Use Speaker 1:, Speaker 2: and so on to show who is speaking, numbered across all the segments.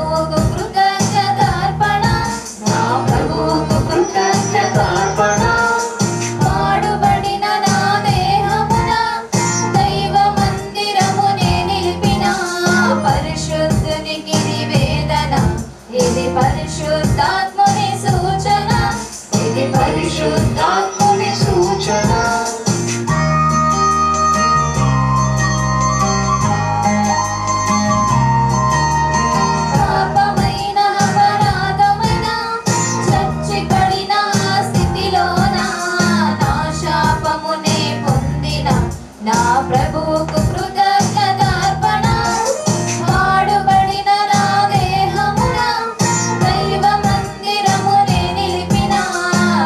Speaker 1: ప్రభువుకు కృతజ్ఞతార్పణ, నా ప్రభువుకు కృతజ్ఞతార్పణ. పాడుబడిన నా దేహమున దైవ మందిరమునే నిలిపిన పరిశుద్ధునికి నివేదన. ఇది పరిశుద్ధాత్ముని సూచన, ఇది పరిశుద్ధాత్ముని సూచన. పాపమైన అపరాధమైన చచ్చి పడిన స్థితిలోన నా శాపమునే పొందిన నా ప్రభువుకు కృతజ్ఞతార్పణ. పాడుబడిన నా దేహమున దైవ మందిరమునే నిలిపిన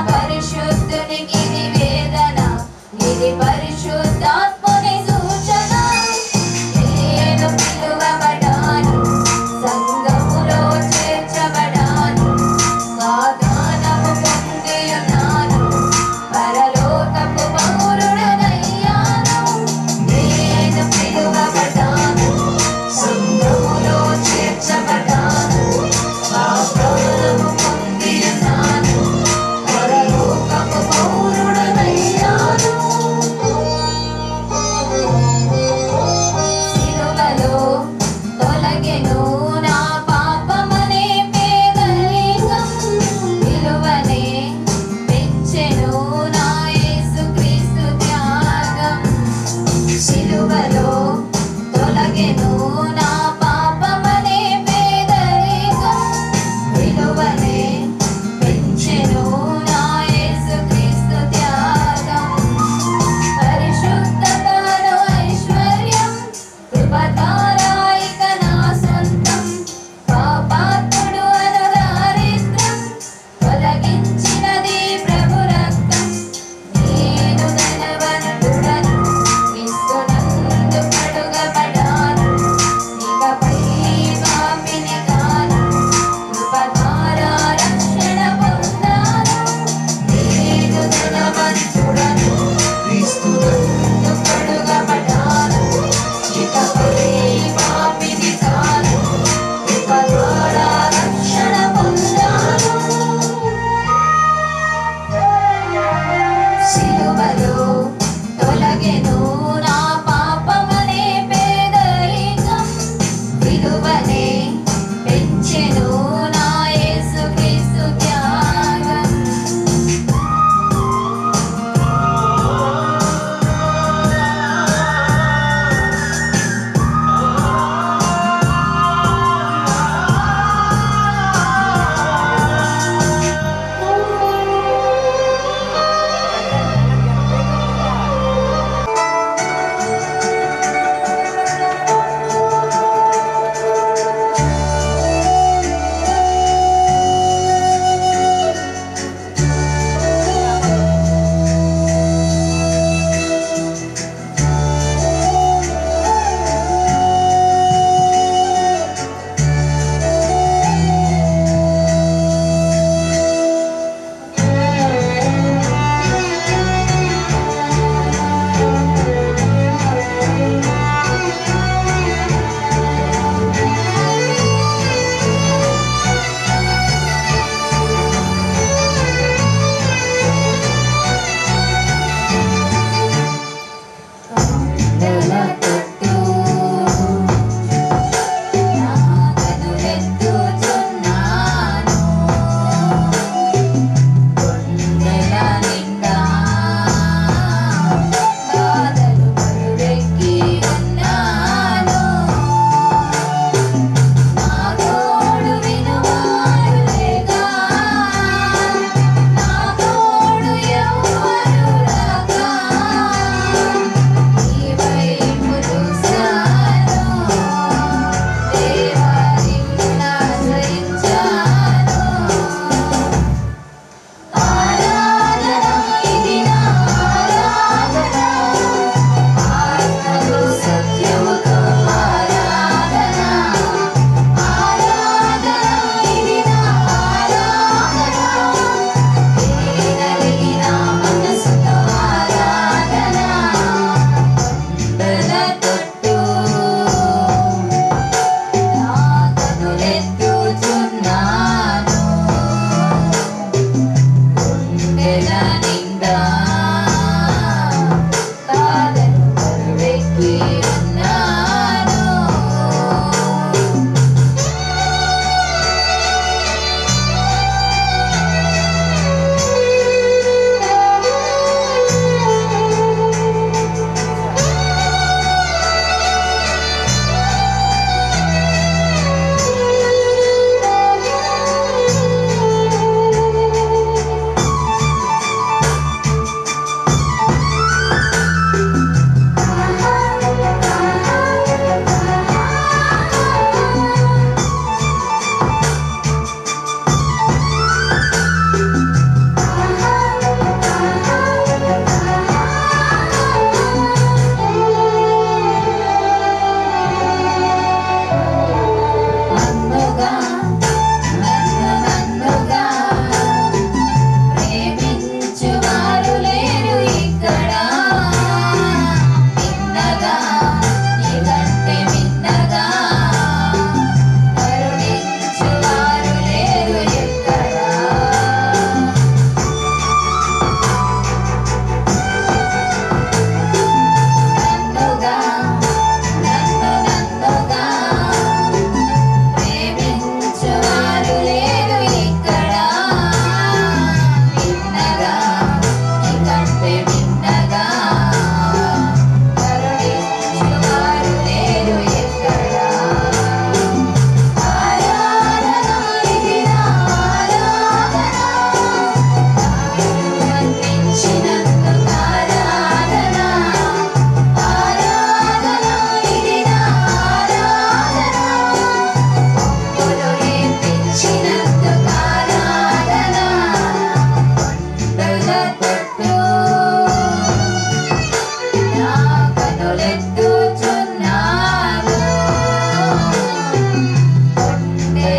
Speaker 1: పరిశుద్ధునికి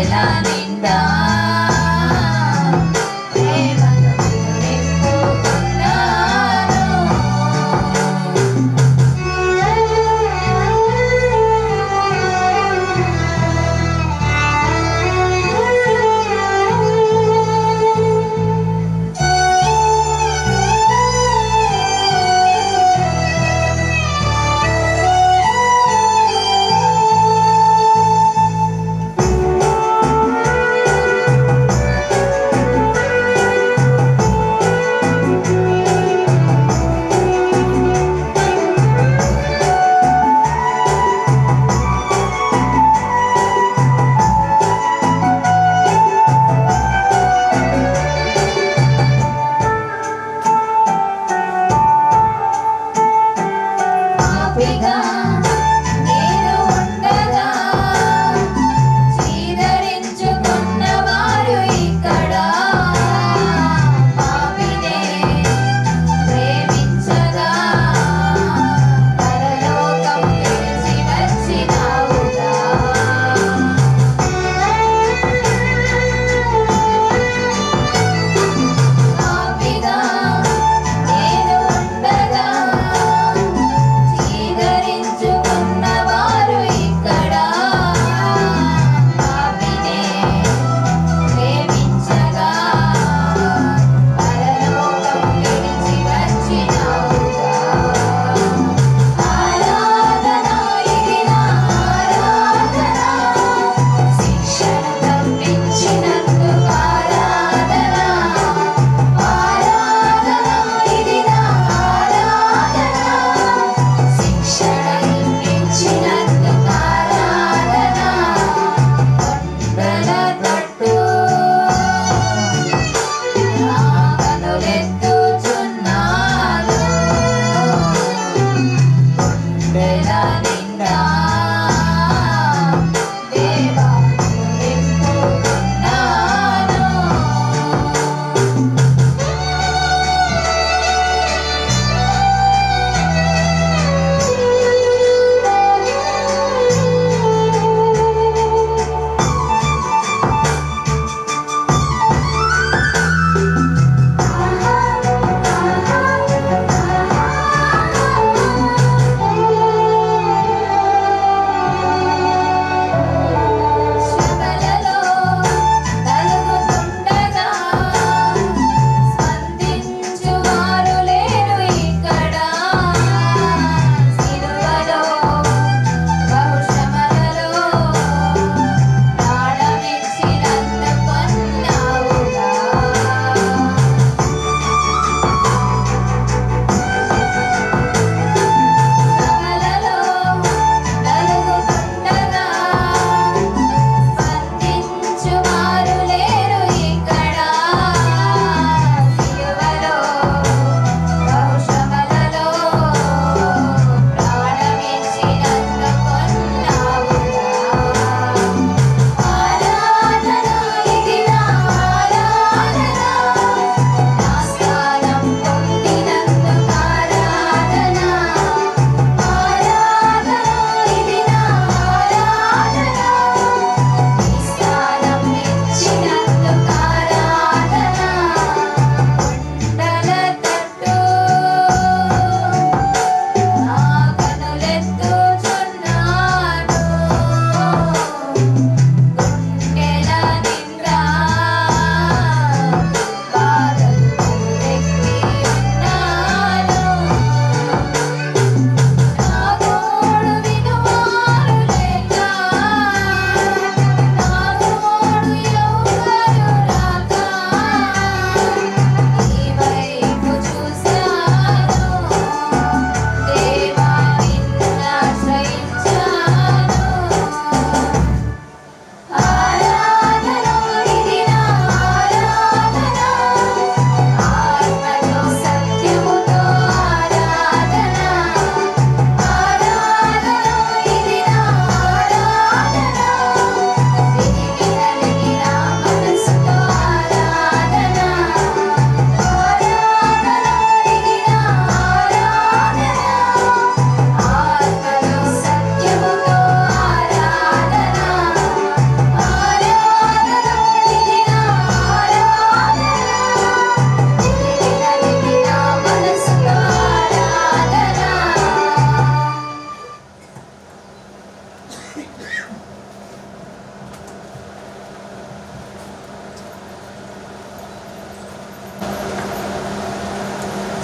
Speaker 1: గుండెల నిండా ప్రేమతో నింపుకున్నాను.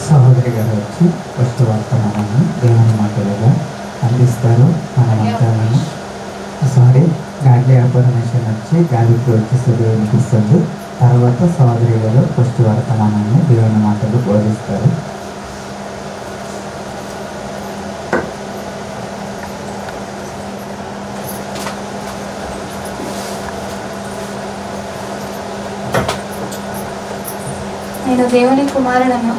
Speaker 2: సహోదరి గారు వచ్చి ఫస్ట్ వర్తమానాన్ని దేవుని మాటలుగా అందిస్తారు. మన మంత్రాలను గాలి అపర్మిషన్ వచ్చి గాలికి వచ్చి దేవునికి ఇస్తుంది. తర్వాత సహోదరి గారు ఫస్ట్ వర్తమానాన్ని దేవుని మాటలు బోధిస్తారు.
Speaker 1: నేను దేవుని కుమారుడను,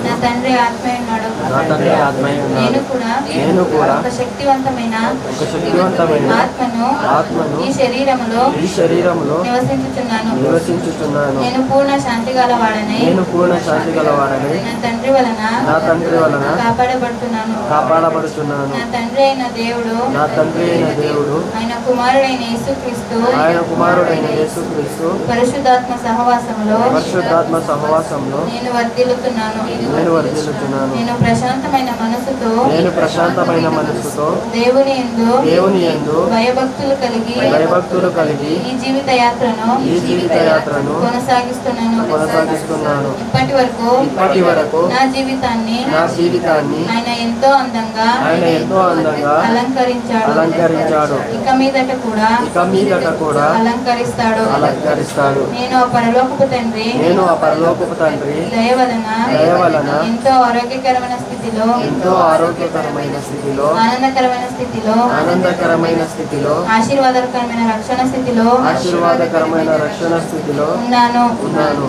Speaker 3: నా తండ్రి ఆత్మయున్నాడు.
Speaker 1: నేను కూడా ఒక శక్తివంతమైన ఆత్మను ఈ శరీరములో నివసించుచున్నాను. నేను పూర్ణ శాంతి గలవాడనై నా తండ్రి వలన కాపాడబడుతున్నాను. నా తండ్రి అయిన దేవుడు ఆయన కుమారుడైన యేసుక్రీస్తు పరిశుద్ధాత్మ సహవాసములో నేను వర్ధిల్లుతున్నాను. నేను ప్రశాంతమైన మనసుతో దేవుని యందు భయభక్తులు కలిగి ఈ జీవిత యాత్రను కొనసాగిస్తున్నాను. ఇప్పటి వరకు నా జీవితాన్ని ఆయన ఎంతో అందంగా అలంకరించాడు. ఇక మీదట కూడా అలంకరిస్తాడు. నేను ఆ పరలోకపు తండ్రి దయ వలన ఎంతో ఆరోగ్యకరమైన స్థితిలో ఆనందకరమైన స్థితిలో ఆశీర్వాదకరమైన రక్షణ స్థితిలో ఉన్నాను.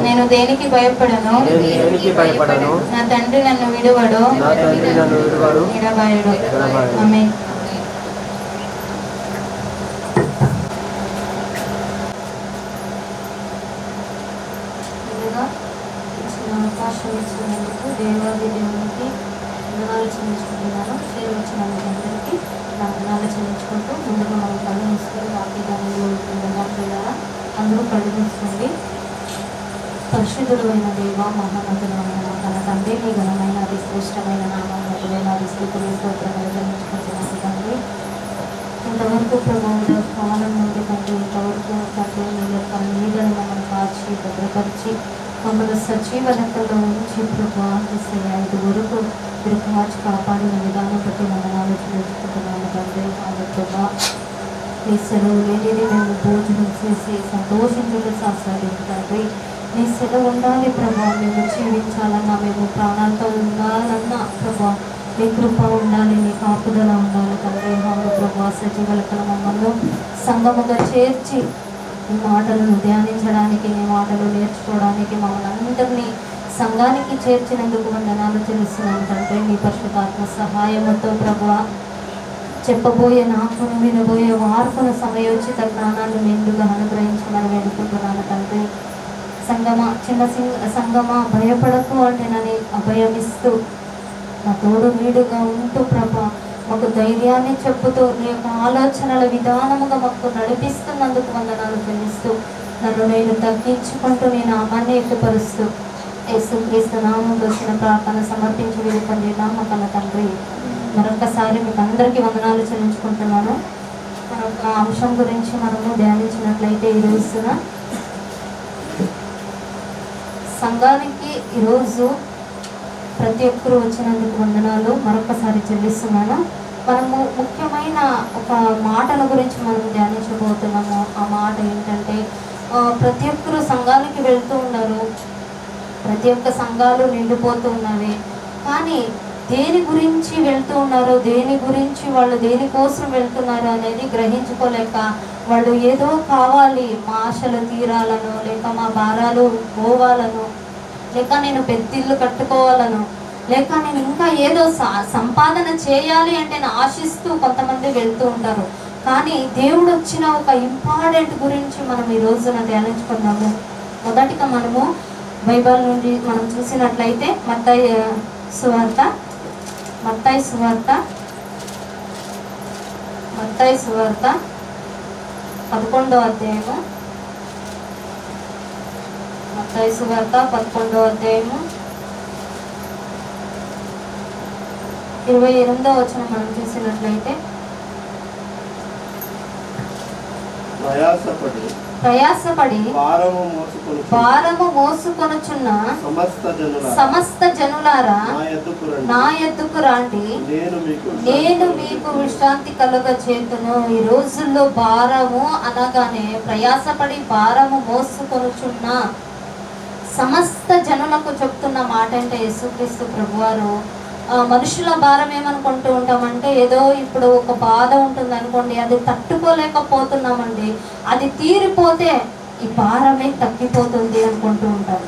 Speaker 1: నేను దేనికి భయపడను. నా తండ్రి నన్ను విడువడు, ఎడబాయడు. ఆమేన్. అవకాశం ఇచ్చినందుకు దేవాది దేవునికి వందనాలు చెల్లించుకుంటున్నాను. పేరు వచ్చిన అందరికీ నా వందనాలు చెల్లించుకుంటూ ముందుగా మనం కళ్ళు మూసుకొని వాక్యదానంలో ఉంటున్నారా అందరూ కళ్ళు మూసుకోండి. పరిశుద్ధుడు అయిన దేవ, మహానతుడైన తన తండ్రి, నీ ఘనమైన అతి శ్రేష్టమైన నామములకు వేలాది స్తుతులు స్తోత్రములు చెల్లించుకుంటున్నాను తండ్రి. ఇంతవరకు ప్రభువుల కాలం నుండి తండ్రి ఇంతవరకు తండ్రి నీ యొక్క నీడని మమ్మల్ని కాచి భద్రపరిచి మమ్మల్ని సజీవ లెక్కలో ఉంచి ప్రభా ఇదివరకు మీరు కాచి కాపాడిన విధానం బట్టి వందనాలు చెల్లించుకుంటున్నాము తండ్రి. అవును ప్రభా, నీ సెలవు లేనిది మేము భోజనం చేసి సంతోషించుటకు సాధ్యం తండ్రి. నీ సెలవు ఉండాలి ప్రభా, మేము జీవించాలన్నా, మేము ప్రాణాలతో ఉండాలన్నా ప్రభా నీ కృప ఉండాలి, నీ కాపుదల ఉండాలి తండ్రి. అవును ప్రభా, సజీవ లెక్కల మమ్మల్ని సంగముగా చేర్చి నీ మాటలను ధ్యానించడానికి, నీ మాటలు నేర్చుకోవడానికి మమ్మల్ని అందరినీ సంఘానికి చేర్చినందుకు వందనాలు చెల్లిస్తున్నాను తండ్రి. నీ పరిశుద్ధాత్మ సహాయంతో ప్రభువా చెప్పబోయే నాకును వినబోయే వార్పును సమయోచిత జ్ఞానాన్ని మెండుగా అనుగ్రహించమని వేడుకుంటున్నాను తండ్రి. చిన్న సంగమా భయపడకు అంటే నన్ను అభయమిస్తూ నా తోడు నీడుగా ఉంటూ ప్రభా మాకు ధైర్యాన్ని చెప్పుతూ నీ యొక్క ఆలోచనల విధానముగా మాకు నడిపిస్తున్నందుకు వందనాలు చెల్లిస్తూ నన్ను నేను తగ్గించుకుంటూ నీ నామాన్ని ఎక్కుపరుస్తూ యేసుక్రీస్తు నామంలో వచ్చిన ప్రార్థన సమర్పించి వేడుకొంటున్నా మా కన్న తండ్రి. మరొకసారి మీకు అందరికీ వందనాలు చెల్లించుకుంటున్నాను. మరొక అంశం గురించి మనము ధ్యానించినట్లయితే ఈరోజున సంఘానికి ఈరోజు ప్రతి ఒక్కరు వచ్చినందుకు వందనాలు మరొకసారి చెల్లిస్తున్నాను. మనము ముఖ్యమైన ఒక మాటల గురించి మనం ధ్యానించబోతున్నాము. ఆ మాట ఏంటంటే, ప్రతి ఒక్కరు సంఘానికి వెళ్తూ ఉన్నారు, ప్రతి ఒక్క సంఘాలు నిండిపోతూ ఉన్నవి. కానీ దేని గురించి వెళ్తూ ఉన్నారో, దేని గురించి వాళ్ళు దేనికోసం వెళ్తున్నారు అనేది గ్రహించుకోలేక వాళ్ళు ఏదో కావాలి, మా ఆశలు తీరాలను, లేక మా భారాలు పోవాలను, లేక నేను పెద్దిల్లు కట్టుకోవాలను, లేక నేను ఇంకా ఏదో సంపాదన చేయాలి అంటే ఆశిస్తూ కొంతమంది వెళ్తూ ఉంటారు. కానీ దేవుడు వచ్చిన ఒక ఇంపార్టెంట్ గురించి మనం ఈ రోజున ధ్యానించుకున్నాము. మొదటిగా మనము బైబిల్ నుండి మనం చూసినట్లయితే మత్తయి సువార్త 11వ అధ్యాయము, మత్తయి సువార్త 11వ అధ్యాయము 28వ వచనం మనం చూసినట్లయితే, ప్రయాసపడి భారము మోసుకొనుచున్న సమస్త జనులారా నా యొద్దకు రండి, నేను మీకు విశ్రాంతి కలుగ చేతును. ఈ రోజుల్లో భారము అనగానే ప్రయాసపడి భారము మోసుకొనుచున్న సమస్త జనులకు చెప్తున్న మాట అంటే యేసుక్రీస్తు ప్రభువారు. మనుషుల భారం ఏమనుకుంటూ ఉంటామంటే, ఏదో ఇప్పుడు ఒక బాధ ఉంటుంది అనుకోండి, అది తట్టుకోలేకపోతున్నామండి, అది తీరిపోతే ఈ భారమే తగ్గిపోతుంది అనుకుంటూ ఉంటారు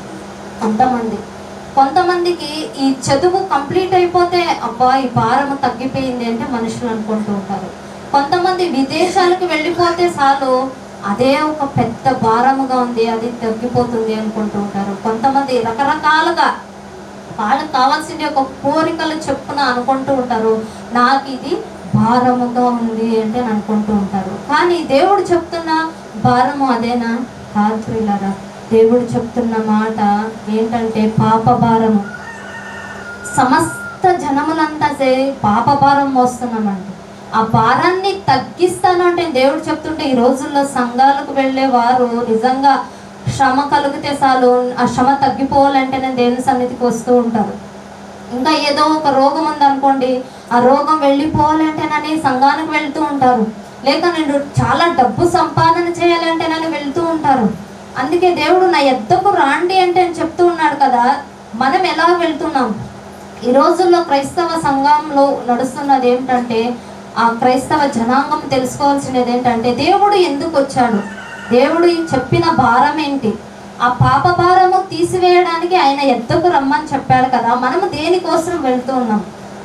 Speaker 1: కొంతమందికి ఈ చదువు కంప్లీట్ అయిపోతే అబ్బా ఈ భారము తగ్గిపోయింది అంటే మనుషులు అనుకుంటూ ఉంటారు. కొంతమంది విదేశాలకు వెళ్ళిపోతే చాలు అదే ఒక పెద్ద భారముగా ఉంది, అది తగ్గిపోతుంది అనుకుంటూ ఉంటారు. కొంతమంది రకరకాలుగా వాళ్ళకి కావాల్సిన ఒక కోరికలు చెప్పున అనుకుంటూ ఉంటారు, నాకు ఇది భారముగా ఉంది అంటే అనుకుంటూ ఉంటారు. కానీ దేవుడు చెప్తున్న భారము అదేనా? కాదు ప్రియులారా. దేవుడు చెప్తున్న మాట ఏంటంటే పాప భారము. సమస్త జనములంతా పాప భారం మోస్తున్నామండి. ఆ భారాన్ని తగ్గిస్తాను అంటే దేవుడు చెప్తుంటే, ఈ రోజుల్లో సంఘాలకు వెళ్ళే వారు నిజంగా శ్రమ కలిగితే చాలు ఆ శ్రమ తగ్గిపోవాలంటే నేను దేవుని సన్నిధికి వస్తూ ఉంటారు. ఇంకా ఏదో ఒక రోగం ఉందనుకోండి, ఆ రోగం వెళ్ళిపోవాలంటేనని సంఘానికి వెళ్తూ ఉంటారు. లేక నేను చాలా డబ్బు సంపాదన చేయాలంటేనని వెళ్తూ ఉంటారు. అందుకే దేవుడు నా యొద్దకు రాండి అంటే చెప్తూ ఉన్నాడు కదా. మనం ఎలా వెళ్తున్నాం? ఈ రోజుల్లో క్రైస్తవ సంఘంలో నడుస్తున్నది ఏమిటంటే, ఆ క్రైస్తవ జనాంగం తెలుసుకోవాల్సినది ఏంటంటే, దేవుడు ఎందుకు వచ్చాడు, దేవుడు చెప్పిన భారం ఏంటి, ఆ పాప భారము తీసివేయడానికి ఆయన యొద్దకు రమ్మని చెప్పాడు కదా. మనము దేనికోసం వెళ్తూ ఉన్నాం?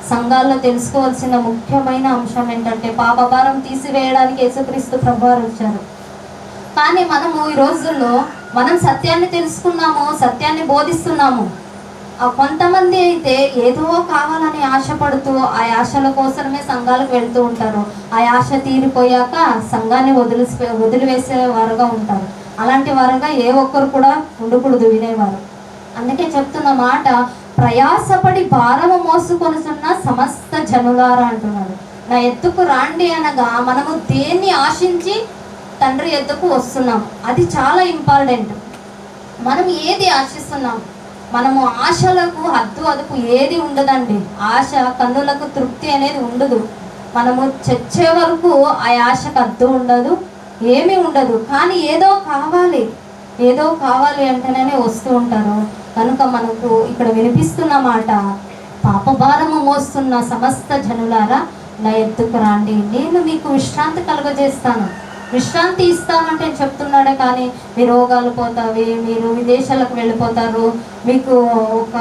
Speaker 1: సంఘాల్లో తెలుసుకోవాల్సిన ముఖ్యమైన అంశం ఏంటంటే, పాప భారం తీసివేయడానికి యేసుక్రీస్తు ప్రభువారు వచ్చారు. కానీ మనము ఈ రోజుల్లో మనం సత్యాన్ని తెలుసుకున్నాము, సత్యాన్ని బోధిస్తున్నాము. కొంతమంది అయితే ఏదో కావాలని ఆశపడుతూ ఆ ఆశల కోసమే సంఘాలకు వెళ్తూ ఉంటారు. ఆ ఆశ తీరిపోయాక సంఘాన్ని వదిలివేసే వారుగా ఉంటారు. అలాంటి వారుగా ఏ ఒక్కరు కూడా ఉండకూడదు వినేవారు. అందుకే చెప్తున్న మాట, ప్రయాసపడి భారము మోసుకొనుచున్న సమస్త జనులారా అంటున్నాడు. నా ఎద్దుకు రాండి అనగా మనము దేన్ని ఆశించి తండ్రి ఎద్దుకు వస్తున్నాం, అది చాలా ఇంపార్టెంట్. మనం ఏది ఆశిస్తున్నాం? మనము ఆశలకు హద్దు అదుపు ఏది ఉండదండి. ఆశ కన్నులకు తృప్తి అనేది ఉండదు. మనము చచ్చే వరకు ఆ ఆశకు హద్దు ఉండదు, ఏమీ ఉండదు. కానీ ఏదో కావాలి అంటేనే వస్తూ ఉంటారు. కనుక మనకు ఇక్కడ వినిపిస్తున్న మాట, పాపభారము మోస్తున్న సమస్త జనులారా నా ఎద్దుకు రాండి, నేను మీకు విశ్రాంతి కలుగజేస్తాను, విశ్రాంతి ఇస్తానంటే చెప్తున్నాడే. కానీ మీ రోగాలు పోతావి, మీరు విదేశాలకు వెళ్ళిపోతారు, మీకు ఒక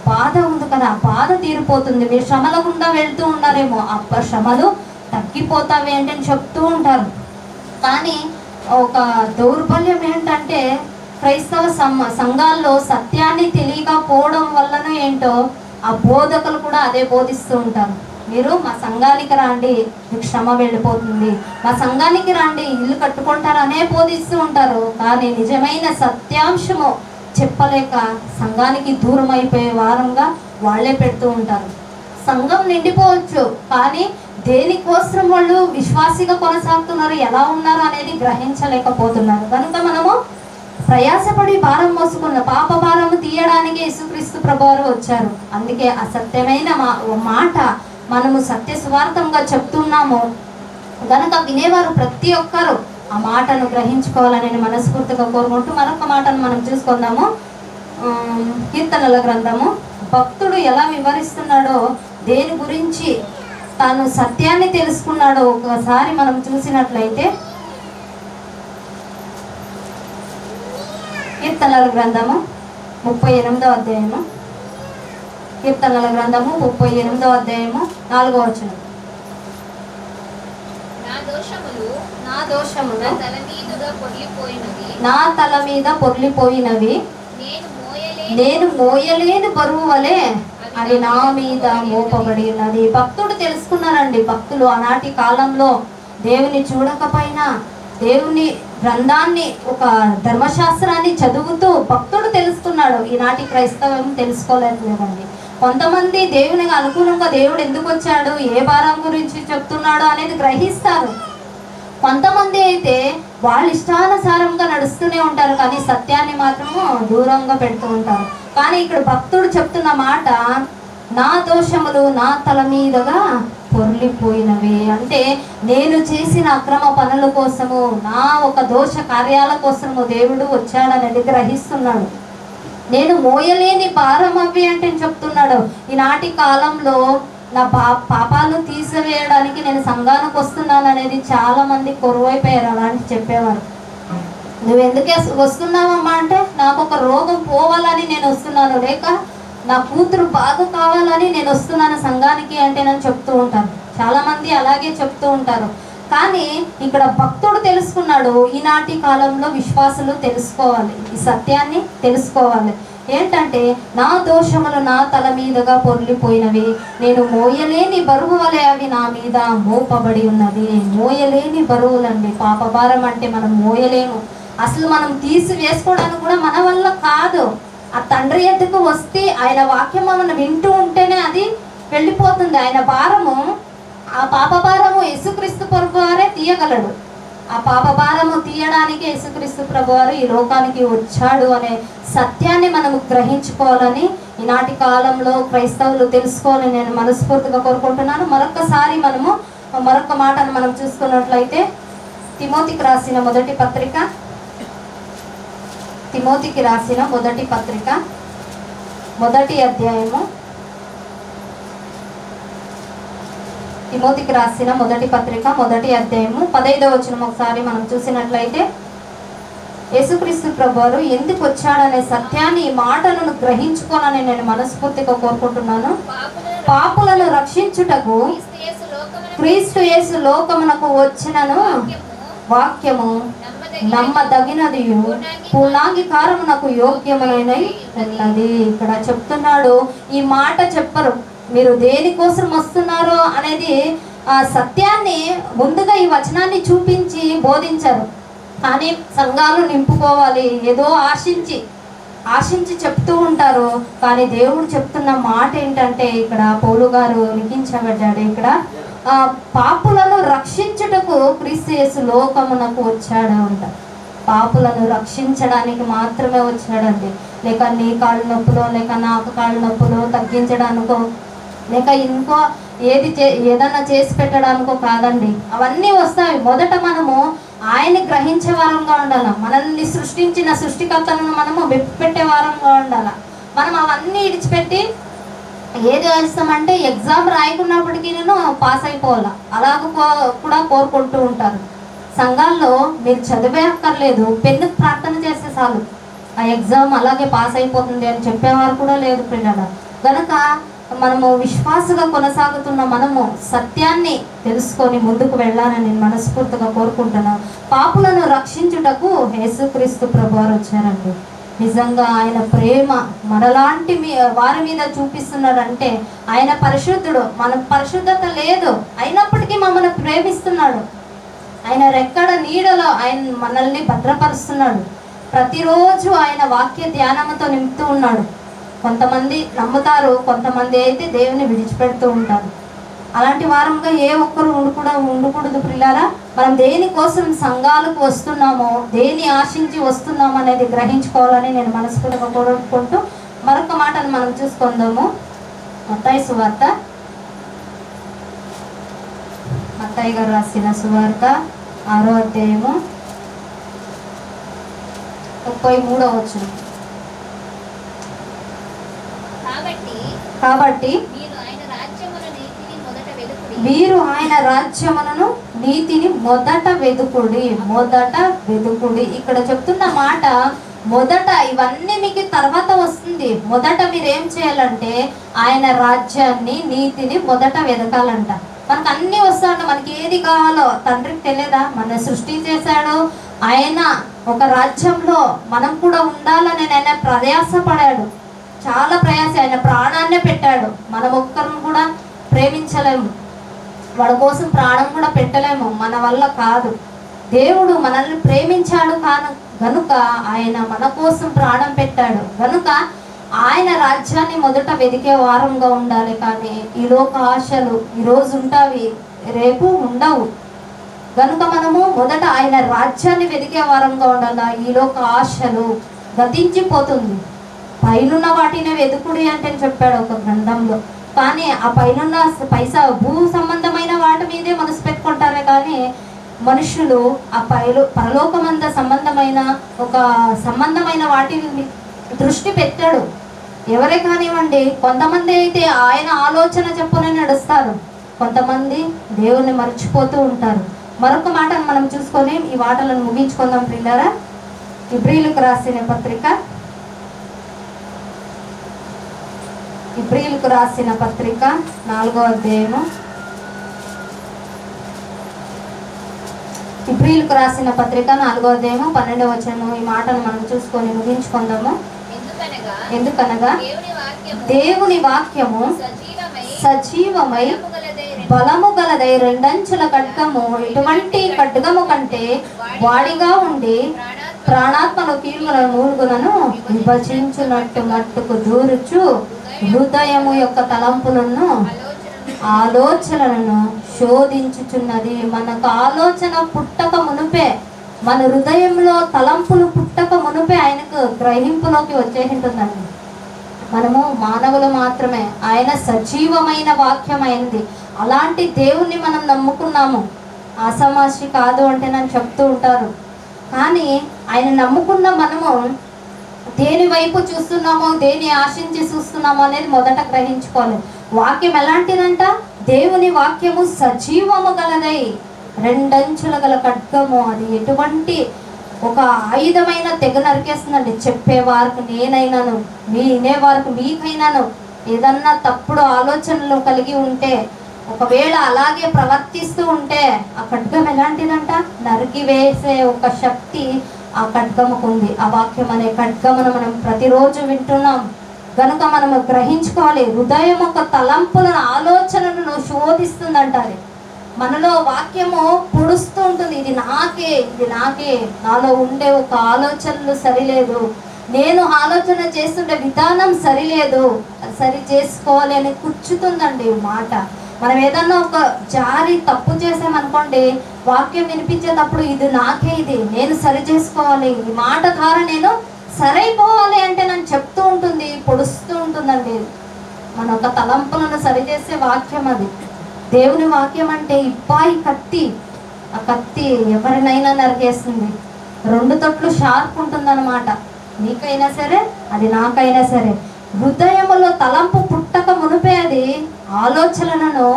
Speaker 1: బాధ ఉంది కదా, ఆ బాధ తీరిపోతుంది, మీరు శ్రమల గుండా వెళ్తూ ఉన్నారేమో, ఆ శ్రమలు తగ్గిపోతావి అంటే చెప్తూ ఉంటారు. కానీ ఒక దౌర్బల్యం ఏంటంటే, క్రైస్తవ సంఘాల్లో సత్యాన్ని తెలియకపోవడం వలన ఏంటో ఆ బోధకులు కూడా అదే బోధిస్తూ ఉంటారు. మీరు మా సంఘానికి రాండి, మీకు శ్రమ వెళ్ళిపోతుంది, మా సంఘానికి రాండి, ఇల్లు కట్టుకుంటారనే బోధిస్తూ ఉంటారు. కానీ నిజమైన సత్యాంశము చెప్పలేక సంఘానికి దూరం అయిపోయే వారంగా వాళ్ళే పెడుతూ ఉంటారు. సంఘం నిండిపోవచ్చు, కానీ దేనికోసం వాళ్ళు విశ్వాసిగా కొనసాగుతున్నారు, ఎలా ఉన్నారు అనేది గ్రహించలేకపోతున్నారు. కనుక మనము ప్రయాసపడి భారం మోసుకున్న పాప భారము తీయడానికి యేసుక్రీస్తు ప్రభువారు వచ్చారు. అందుకే ఆ సత్యమైన మాట మనము సత్య సువార్తంగా చెప్తున్నాము. గనక వినేవారు ప్రతి ఒక్కరూ ఆ మాటను గ్రహించుకోవాలని మనస్ఫూర్తిగా కోరుకుంటూ మరొక మాటను మనం చూసుకుందాము. కీర్తనల గ్రంథము భక్తుడు ఎలా వివరిస్తున్నాడో, దేని గురించి తాను సత్యాన్ని తెలుసుకున్నాడో ఒకసారి మనం చూసినట్లయితే, కీర్తనల గ్రంథము 38వ అధ్యాయము, కీర్తనల గ్రంథము 38వ అధ్యాయము 4వ వచనం. నా దోషములు నా తల మీద పొర్లిపోయినవి, నేను మోయలేని బరువు వలె అది నా మీద మోపబడి ఉన్నది. భక్తుడు తెలుసుకున్నారండి. భక్తులు ఆనాటి కాలంలో దేవుని చూడకపోయినా దేవుని గ్రంథాన్ని, ఒక ధర్మశాస్త్రాన్ని చదువుతూ భక్తుడు తెలుసుకున్నాడు. ఈనాటి క్రైస్తవం తెలుసుకోలేదండి. కొంతమంది దేవునికి అనుకూలంగా దేవుడు ఎందుకు వచ్చాడు, ఏ భారం గురించి చెప్తున్నాడు అనేది గ్రహిస్తారు. కొంతమంది అయితే వాళ్ళు ఇష్టానుసారంగా నడుస్తూనే ఉంటారు, కానీ సత్యాన్ని మాత్రము దూరంగా పెడుతూ ఉంటారు. కానీ ఇక్కడ భక్తుడు చెప్తున్న మాట, నా దోషములు నా తల మీదగా పొర్లిపోయినవి. అంటే నేను చేసిన అక్రమ పనుల కోసము, నా ఒక దోష కార్యాల కోసము దేవుడు వచ్చాడనేది గ్రహిస్తున్నాడు. నేను మోయలేని భారం అవి అంటే చెప్తున్నాడు. ఈనాటి కాలంలో నా పాపాలు తీసివేయడానికి నేను సంఘానికి వస్తున్నాను అనేది చాలా మంది కొరువైపోయారు. అలాంటి చెప్పేవారు, నువ్వు ఎందుకే వస్తున్నావమ్మా అంటే, నాకు ఒక రోగం పోవాలని నేను వస్తున్నాను, లేక నా కూతురు బాగు కావాలని నేను వస్తున్నాను సంఘానికి అంటే నేను చెప్తూ ఉంటాను. చాలా మంది అలాగే చెప్తూ ఉంటారు. కానీ ఇక్కడ భక్తుడు తెలుసుకున్నాడు, ఈనాటి కాలంలో విశ్వాసులు తెలుసుకోవాలి, ఈ సత్యాన్ని తెలుసుకోవాలి. ఏంటంటే, నా దోషములు నా తల మీదుగా పొర్లిపోయినవి, నేను మోయలేని బరువు వలె అవి నా మీద మోపబడి ఉన్నది. మోయలేని బరువులండి. పాపభారం అంటే మనం మోయలేము, అసలు మనం తీసి వేసుకోవడానికి కూడా మన వల్ల కాదు. ఆ తండ్రి ఎద్దుకు వస్తే ఆయన వాక్యం మనం వింటూ ఉంటేనే అది వెళ్ళిపోతుంది. ఆయన భారము, ఆ పాప భారము యేసుక్రీస్తు ప్రభు వారే తీయగలడు. ఆ పాప భారము తీయడానికి యేసుక్రీస్తు ప్రభు వారు ఈ లోకానికి వచ్చాడు అనే సత్యాన్ని మనము గ్రహించుకోవాలని ఈనాటి కాలంలో క్రైస్తవులు తెలుసుకోవాలని నేను మనస్ఫూర్తిగా కోరుకుంటున్నాను. మరొకసారి మరొక మాటను మనం చూసుకున్నట్లయితే, తిమోతికి రాసిన మొదటి పత్రిక, తిమోతికి రాసిన మొదటి పత్రిక, మొదటి అధ్యాయము, తిమోతికి రాసిన మొదటి పత్రిక మొదటి అధ్యాయము 15వ వచనం ఒకసారి మనం చూసినట్లయితే, యేసుక్రీస్తు ప్రభువారు ఎందుకు వచ్చాడనే సత్యాన్ని, ఈ మాటలను గ్రహించుకోవాలని నేను మనస్ఫూర్తిగా కోరుకుంటున్నాను. పాపులను రక్షించుటకు క్రీస్తు యేసు లోకమునకు వచ్చినను వాక్యము నమ్మదగినది, పూర్ణాంగీకారమునకు యోగ్యమైనది ఉన్నది. ఇక్కడ చెప్తున్నాడు, ఈ మాట చెప్పరు, మీరు దేనికోసం వస్తున్నారో అనేది ఆ సత్యాన్ని ముందుగా ఈ వచనాన్ని చూపించి బోధించరు. కానీ సంఘాలు నింపుకోవాలి ఏదో ఆశించి చెప్తూ ఉంటారు. కానీ దేవుడు చెప్తున్న మాట ఏంటంటే, ఇక్కడ పౌలు గారు లిఖించబడ్డాడు, ఇక్కడ పాపులను రక్షించుటకు క్రీస్తు యేసు లోకమునకు వచ్చాడు అంట. పాపులను రక్షించడానికి మాత్రమే వచ్చాడండి. లేక నీ కాళ్ళు నొప్పులో, లేక నాకు కాళ్ళు నొప్పులో తగ్గించడానికో, లేక ఇంకో ఏదన్నా చేసి పెట్టడానికో కాదండి. అవన్నీ వస్తాయి. మొదట మనము ఆయన్ని గ్రహించే వారంగా ఉండాలి. మనల్ని సృష్టించిన సృష్టికర్తలను మనము మెప్పిపెట్టే వారంగా ఉండాలి. మనం అవన్నీ ఇడిచిపెట్టి ఏది వేస్తామంటే ఎగ్జామ్ రాయకున్నప్పటికీ నేను పాస్ అయిపోవాలా, అలాగ కూడా కోరుకుంటూ ఉంటారు. సంఘాల్లో మీరు చదివే అక్కర్లేదు, పెన్నుకు ప్రార్థన చేస్తే చాలు ఆ ఎగ్జామ్ అలాగే పాస్ అయిపోతుంది అని చెప్పేవారు కూడా లేదు పిల్లల. కనుక మనము విశ్వాసగా కొనసాగుతున్న మనము సత్యాన్ని తెలుసుకొని ముందుకు వెళ్ళాలని నేను మనస్ఫూర్తిగా కోరుకుంటున్నాను. పాపులను రక్షించుటకు యేసుక్రీస్తు ప్రభువారు వచ్చారండి. నిజంగా ఆయన ప్రేమ మనలాంటి వారి మీద చూపిస్తున్నాడంటే, ఆయన పరిశుద్ధుడు, మన పరిశుద్ధత లేదు, అయినప్పటికీ మమ్మల్ని ప్రేమిస్తున్నాడు. ఆయన రెక్కడ నీడలో ఆయన మనల్ని భద్రపరుస్తున్నాడు. ప్రతిరోజు ఆయన వాక్య ధ్యానంతో నింపుతూ ఉన్నాడు. కొంతమంది నమ్ముతారు, కొంతమంది అయితే దేవుని విడిచిపెడుతూ ఉంటారు. అలాంటి వారంగా ఏ ఒక్కరు ఉండకూడదు పిల్లారా. మనం దేనికోసం సంఘాలకు వస్తున్నామో, దేని ఆశించి వస్తున్నామో అనేది గ్రహించుకోవాలని నేను మనస్ఫూర్తిగా కోరుకుంటూ మరొక మాటను మనం చూసుకుందాము. మత్తయి సువార్త, మత్తయి గారు రాసిన సువార్త 6వ అధ్యాయము 33వ వచనం. కాబట్టి మీరు ఆయన రాజ్యమును నీతిని మొదట వెదుకుడి. ఇక్కడ చెప్తున్న మాట, మొదట ఇవన్నీ మీకు తర్వాత వస్తుంది. మొదట మీరు ఏం చేయాలంటే ఆయన రాజ్యాన్ని, నీతిని మొదట వెదకాలంట. మనకు అన్నీ వస్తాయంట. మనకి ఏది కావాలో తండ్రికి తెలియదా? మన సృష్టి చేశాడు ఆయన, ఒక రాజ్యంలో మనం కూడా ఉండాలని ఆయన ప్రయాసపడాడు. చాలా ప్రయాస, ఆయన ప్రాణాన్నే పెట్టాడు. మనం ఒక్కరిని కూడా ప్రేమించలేము, వాడి కోసం ప్రాణం కూడా పెట్టలేము, మన వల్ల కాదు. దేవుడు మనల్ని ప్రేమించాడు గనుక ఆయన మన కోసం ప్రాణం పెట్టాడు. గనుక ఆయన రాజ్యాన్ని మొదట వెదికే వారంగా ఉండాలి. కానీ ఈ లోక ఆశలు ఈరోజు ఉంటావి, రేపు ఉండవు. కనుక మనము మొదట ఆయన రాజ్యాన్ని వెతికే వారంగా ఉండాలి. ఈ లోక ఆశలు గతించిపోతుంది. పైనున్న వాటిని వెతుకుడి అంటే చెప్పాడు ఒక గ్రంథంలో. కానీ ఆ పైనున్న భూ సంబంధమైన వాటి మీదే మనసు పెట్టుకుంటారే కానీ మనుషులు ఆ పరలోకమంద సంబంధమైన వాటిని దృష్టి పెట్టాడు. ఎవరే కానివ్వండి, కొంతమంది అయితే ఆయన ఆలోచన చెప్పునే నడుస్తారు, కొంతమంది దేవుణ్ణి మర్చిపోతూ ఉంటారు. మరొక మాటను మనం చూసుకొని ఈ మాటలను ముగించుకుందాం ప్రియులారా. ఇబ్రీయులకు రాసిన పత్రిక 4వ అధ్యాయము. ఇబ్రీయులకు రాసిన పత్రిక 4వ అధ్యాయము 12వ వచనము. ఈ మాటను మనం చూసుకొని ముగించుకుందాము. ఎందుకనగా దేవుని వాక్యము సజీవమై బలము గలదై రెండంచుల ఖడ్గము, ఎటువంటి ఖడ్గము కంటే వాడిగా ఉండి ప్రాణాత్మను కీలులను మూలుగులను విభజించునట్టు మట్టుకు దూరుచు హృదయము యొక్క తలంపులను ఆలోచనలను శోధించుచున్నది. మనకు ఆలోచన పుట్టక మునుపే, మన హృదయంలో తలంపులు పుట్టక మునుపే ఆయనకు గ్రహింపులోకి వచ్చేసింటుందండి. మనము మానవులు మాత్రమే, ఆయన సజీవమైన వాక్యమైనది. అలాంటి దేవుణ్ణి మనం నమ్ముకున్నాము. ఆసామాషి కాదు అంటే నన్ను చెప్తూ ఉంటారు. కానీ ఆయన నమ్ముకున్న మనము దేని వైపు చూస్తున్నామో, దేని ఆశించి చూస్తున్నామో అనేది మొదట గ్రహించుకోవాలి. వాక్యం ఎలాంటిదంట? దేవుని వాక్యము సజీవము గలదై రెండంచుల గల ఖడ్గము. అది ఎటువంటి ఒక ఆయుధమైన తెగ నరికేస్తుందండి. చెప్పేవారికి నేనైనాను, వినేవారికి మీకైనాను ఏదన్నా తప్పుడు ఆలోచనలు కలిగి ఉంటే, ఒకవేళ అలాగే ప్రవర్తిస్తూ ఉంటే ఆ ఖడ్గం ఎలాంటిదంట? నరికి వేసే ఒక శక్తి ఆ ఖడ్గముకు ఉంది. ఆ వాక్యం అనే ఖడ్గమును మనం ప్రతిరోజు వింటున్నాం గనుక మనము గ్రహించుకోవాలి. హృదయం ఒక తలంపులను ఆలోచనలను శోధిస్తుందంటారు. మనలో వాక్యము పొడుస్తూ ఉంటుంది. ఇది నాకే నాలో ఉండే ఒక ఆలోచనలు సరిలేదు, నేను ఆలోచన చేస్తుండే విధానం సరిలేదు, అది సరి చేసుకోవాలి అని కూర్చుతుందండి మాట. మనం ఏదన్నా ఒక జారి తప్పు చేసామనుకోండి, వాక్యం వినిపించేటప్పుడు ఇది నేను సరి చేసుకోవాలి, ఈ మాట ద్వారా నేను సరైపోవాలి అంటే నన్ను చెప్తూ ఉంటుంది, పొడుస్తూ ఉంటుందండి. మన ఒక తలంపులను సరిచేసే వాక్యం అది. దేవుని వాక్యం అంటే ఇప్పాయి కత్తి. ఆ కత్తి ఎవరినైనా నరికేస్తుంది. 2 తొట్లు షార్ప్ ఉంటుందన్నమాట. నీకైనా సరే, అది నాకైనా సరే. హృదయములో తలంపు పుట్టక మునిపే అది ఆలోచనలను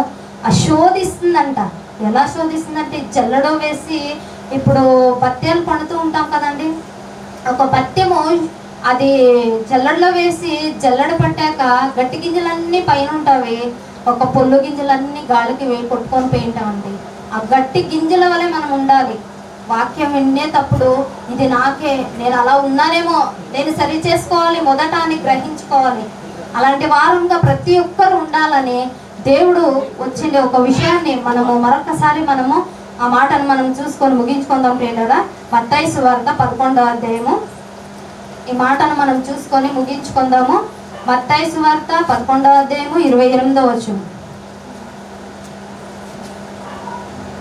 Speaker 1: శోధిస్తుందంట. ఎలా శోధిస్తుందంటే, జల్లెడో వేసి, ఇప్పుడు పత్యాలు పడుతూ ఉంటాం కదండి, ఒక పత్యము అది జల్లెడలో వేసి జల్లెడ పట్టాక గట్టి గింజలన్నీ పైన ఉంటాయి, ఒక పొల్లు గింజలన్నీ గాలికి కొట్టుకొని పోయింటామండి. ఆ గట్టి గింజల వలె మనం ఉండాలి. వాక్యం వినేటప్పుడు ఇది నాకే, నేను అలా ఉన్నానేమో, నేను సరి చేసుకోవాలి మొదట అని గ్రహించుకోవాలి. అలాంటి వారంగా ప్రతి ఒక్కరు ఉండాలని దేవుడు వచ్చిండే ఒక విషయాన్ని మనము మరొకసారి ఆ మాటను మనం చూసుకొని ముగించుకుందాం ప్రియులారా. మత్తయి సువార్త 11వ అధ్యాయము. ఈ మాటను మనం చూసుకొని ముగించుకుందాము. మత్తయి సువార్త 11వ అధ్యాయము 28వ వచనం.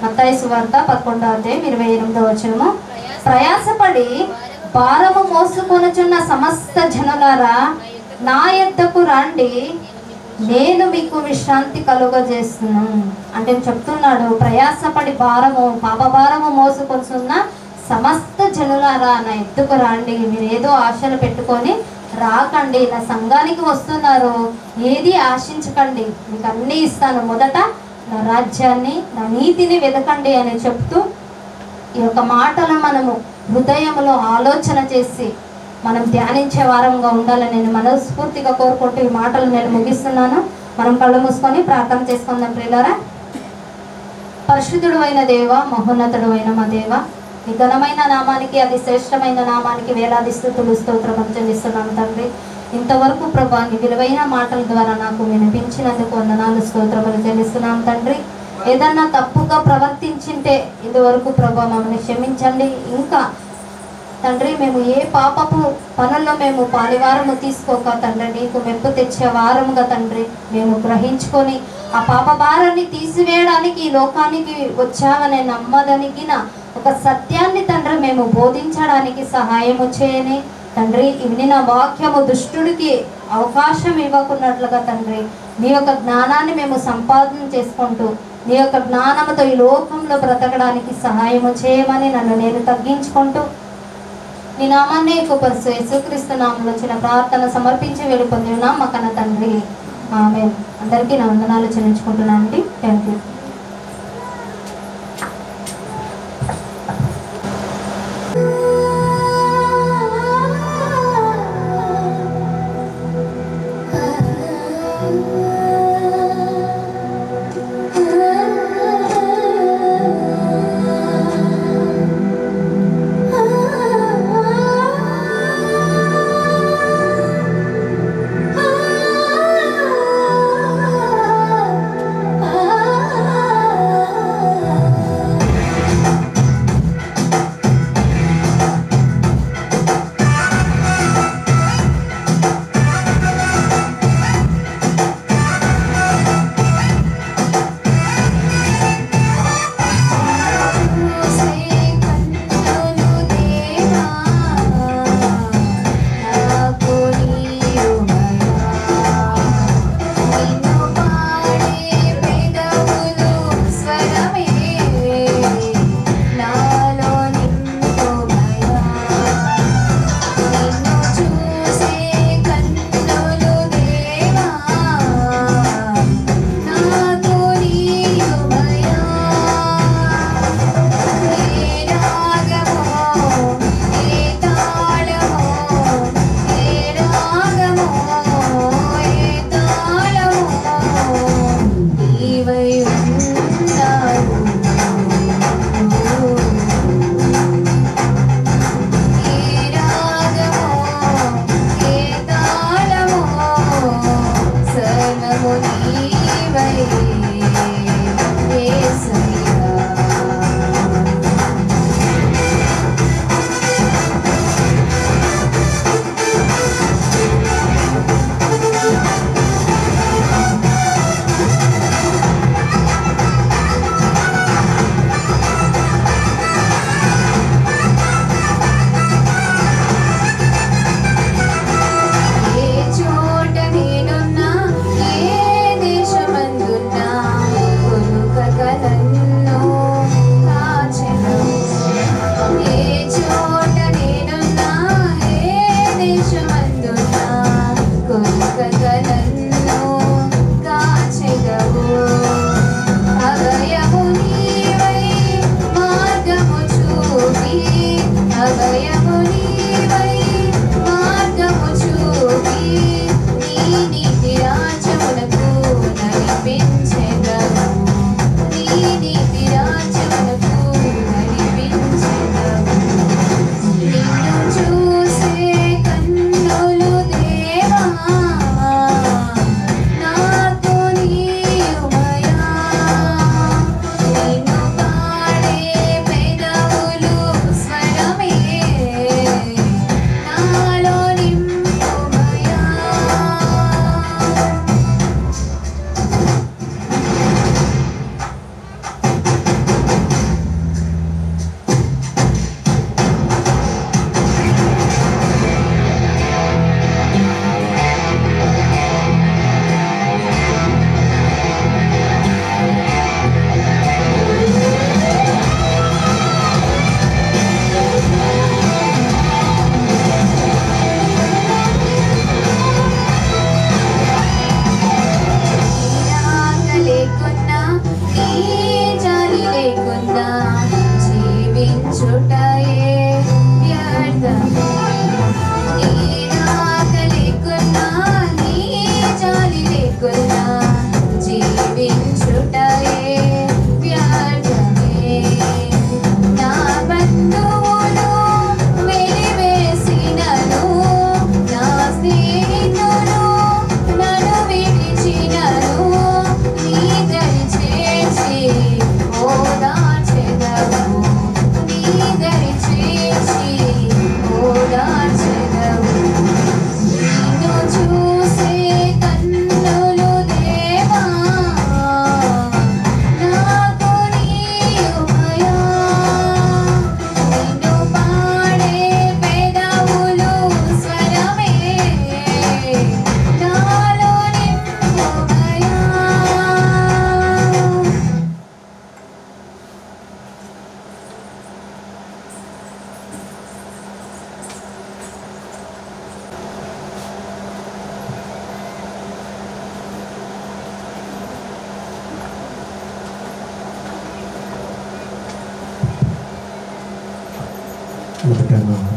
Speaker 1: మత్తయి సువార్త 11వ అధ్యాయం 28వ వచనము. ప్రయాసపడి భారము మోసుకొనుచున్న సమస్త జనులారా, నా యొద్దకు రండి, నేను మీకు విశ్రాంతి కలుగజేస్తున్నాను అంటే చెప్తున్నాడు. ప్రయాసపడి పాప భారము మోసుకొనుచున్న సమస్త జనులారా, నా ఎత్తుకు రండి. మీరు ఏదో ఆశలు పెట్టుకొని రాకండి. నా సంఘానికి వస్తున్నారు, ఏది ఆశించకండి, మీకు అన్నీ ఇస్తాను, మొదట నా రాజ్యాన్ని, నా నీతిని వెతకండి అని చెప్తూ ఈ యొక్క మాటలు మనము హృదయంలో ఆలోచన చేసి మనం ధ్యానించే వారంగా ఉండాలని నేను మనస్ఫూర్తిగా కోరుకుంటూ ఈ మాటలు నేను ముగిస్తున్నాను. మనం కళ్ళు మూసుకొని ప్రార్థన చేసుకుందాం ప్రియులారా. పరిశుద్ధుడు అయిన దేవ, మహోన్నతుడు అయిన మా దేవ, ఈ ఘనమైన నామానికి, అతి శ్రేష్టమైన నామానికి వేలాది స్తుతులు స్తోత్రం చెల్లిస్తున్నాను తండ్రి. ఇంతవరకు ప్రభా నీ విలువైన మాటల ద్వారా నాకు వినిపించినందుకు వందనాలు స్తోత్రములు చెల్లిస్తున్నాను తండ్రి. ఏదన్నా తప్పుగా ప్రవర్తించింటే ఇంతవరకు ప్రభా మమ్మల్ని క్షమించండి. ఇంకా తండ్రి మేము ఏ పాపపు పనుల్లో మేము పాలివారము తీసుకోక తండ్రి నీకు మెప్పు తెచ్చే వారముగా తండ్రి మేము గ్రహించుకొని ఆ పాప భారాన్ని తీసివేయడానికి ఈ లోకానికి వచ్చామనే నమ్మదనిగిన ఒక సత్యాన్ని తండ్రి మేము బోధించడానికి సహాయము చేయని తండ్రి వినిన వాక్యము దుష్టుడికి అవకాశం ఇవ్వకున్నట్లుగా తండ్రి నీ యొక్క జ్ఞానాన్ని మేము సంపాదన చేసుకుంటూ నీ యొక్క జ్ఞానముతో ఈ లోకంలో బ్రతకడానికి సహాయము చేయమని నన్ను నేను తగ్గించుకుంటూ నీ నామాన్ని ఎక్కుపరుస్తూ యేసుక్రీస్తు నామంలో వచ్చిన ప్రార్థన సమర్పించి వెళ్ళిపోంది మా కన్న తండ్రి ఆమేన్. అందరికీ నా వందనాలు చెల్లించుకుంటున్నాను అండి. Thank you.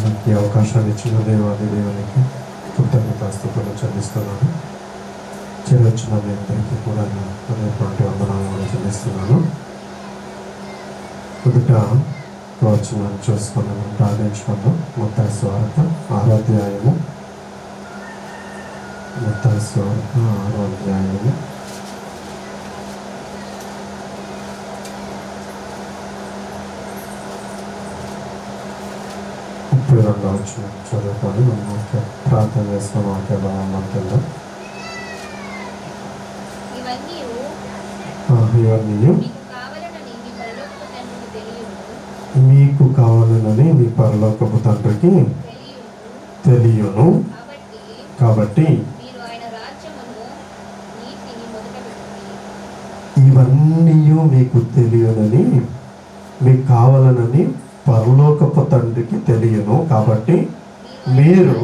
Speaker 4: నాకు ఈ అవకాశాన్ని ఇచ్చిన దేవాది దేవునికి కృతజ్ఞతాస్తుతులు చెల్లిస్తున్నాను. చేరొచ్చిన మీ అందరికీ కూడా అనేటువంటి వందనాలను చెల్లిస్తున్నాను. మొదట వచనాన్ని చూసుకొని ప్రార్థించుకుందాం. మత్తయి సువార్త 6వ అధ్యాయము, మత్తయి సువార్త 6వ అధ్యాయము 32వ వచనం చదువుకొని మనం ప్రార్థన చేసుకున్న వాక్య భాగంలోకి వెళ్దాం. ఇవన్నీ మీకు కావాలనని మీ పరలోకపు తండ్రికి తెలియను. కాబట్టి ఇవన్నీ మీకు తెలియనని మీకు కావాలనని పరలోకపు తండ్రికి తెలియను. కాబట్టి మీరు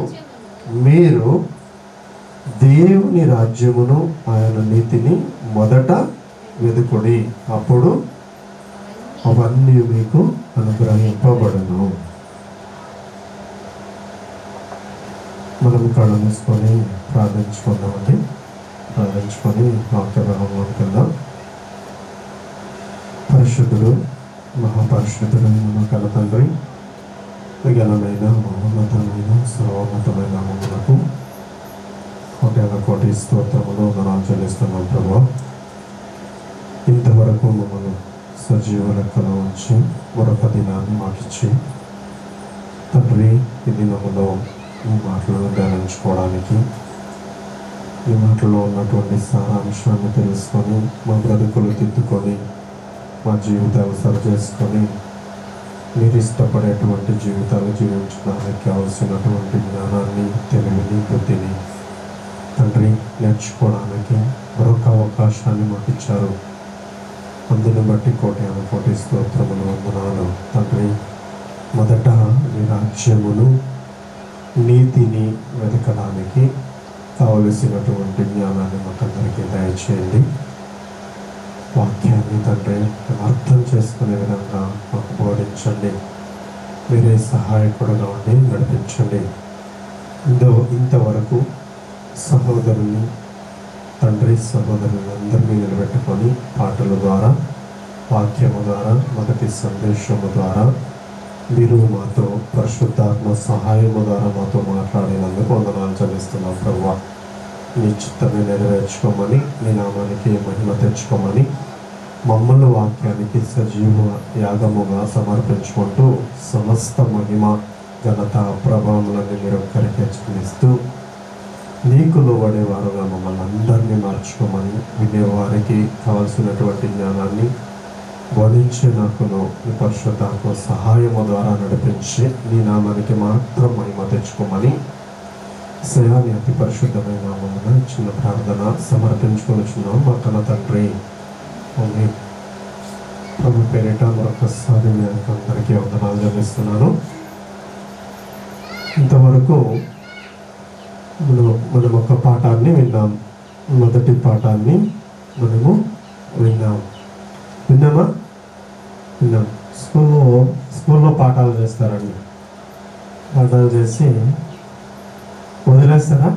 Speaker 4: దేవుని రాజ్యమును ఆయన నీతిని మొదట వెదుకుడి, అప్పుడు అవన్నీ మీకు అనుగ్రహింపబడును. మనం కళ్ళు మూసుకొని ప్రార్థించుకుందామండి. ప్రార్థించుకొని వాక్య భాగంలోకి వెళ్దాం. పరిశుద్ధుడు, మహాపరిశుద్ధుడు మన కన్న తండ్రి, ఘనమైన మహోన్నతమైన సర్వోన్నతమైన నామమునకు కోటి స్తోత్రములు వందనాలు చెల్లిస్తున్నాం ప్రభువా. ఇంతవరకు మమ్మల్ని సజీవ లెక్కలో ఉంచి మరొక దినాన్ని మాకిచ్చి తండ్రి, ఈ దినములో ఈ మాటలను ధ్యానించుకోవడానికి, ఈ మాటలో ఉన్నటువంటి సారాంశాన్ని తెలుసుకొని మా బ్రతుకులు తిద్దుకొని మా జీవితాలు సరి చేసుకొని మీరు ఇష్టపడేటువంటి జీవితాలు జీవించడానికి కావలసినటువంటి జ్ఞానాన్ని, తెలివిని, బుద్ధిని తండ్రి నేర్చుకోవడానికి మరొక అవకాశాన్ని మాకు ఇచ్చారు. అందుని బట్టి కోటి స్తోత్రములు వందనాలు తండ్రి. మొదట మీ రాజ్యమును, నీతిని వెతకడానికి కావలసినటువంటి జ్ఞానాన్ని మాకందరికీ దయచేయండి. వాక్యాన్ని తండ్రి అర్థం చేసుకునే విధంగా మాకు బోధించండి. మీరే సహాయకుడుగా ఉండి నడిపించండి. ఇంతవరకు సహోదరుని తండ్రి, సహోదరులందరినీ నిలబెట్టుకొని పాటల ద్వారా, వాక్యము ద్వారా, మొదటి సందేశము ద్వారా మీరు మాతో పరిశుద్ధాత్మ సహాయము ద్వారా మాతో మాట్లాడినందుకు వందనాలు చెల్లిస్తున్నాం ప్రభువా. నీ చిత్తమే నెరవేర్చుకోమని, నీ నామానికి మహిమ తెచ్చుకోమని, మమ్మల్ని వాక్యానికి సజీవ యాగముగా సమర్పించుకుంటూ సమస్త మహిమ, ఘనత, ప్రభావములన్నీ మీరు ఒక్కరికే చెల్లిస్తూ నీకు లోబడేవారుగా మమ్మల్ని అందరినీ మార్చుకోమని, వినేవారికి కావాల్సినటువంటి జ్ఞానాన్ని బోధించే నాకును నీ పరిశుద్ధాత్మ సహాయము ద్వారా నడిపించి నీ నామానికి మాత్రం మహిమ తెచ్చుకోమని శయాన్ని అతి పరిశుద్ధమైన నామమున చిన్న ప్రార్థన సమర్పించుకొనిచున్నాం మా కన్న తండ్రి. ప్రభు పేరిట మరొకసారి నేను అందరికీ వందనాలు చెల్లిస్తున్నాను. ఇంతవరకు మనం ఒక పాఠాన్ని విన్నాం. మొదటి పాఠాన్ని మనము విన్నామా? విన్నాం. స్కూల్లో పాఠాలు చేస్తారండి. పాఠాలు చేసి వదిలేస్తారా?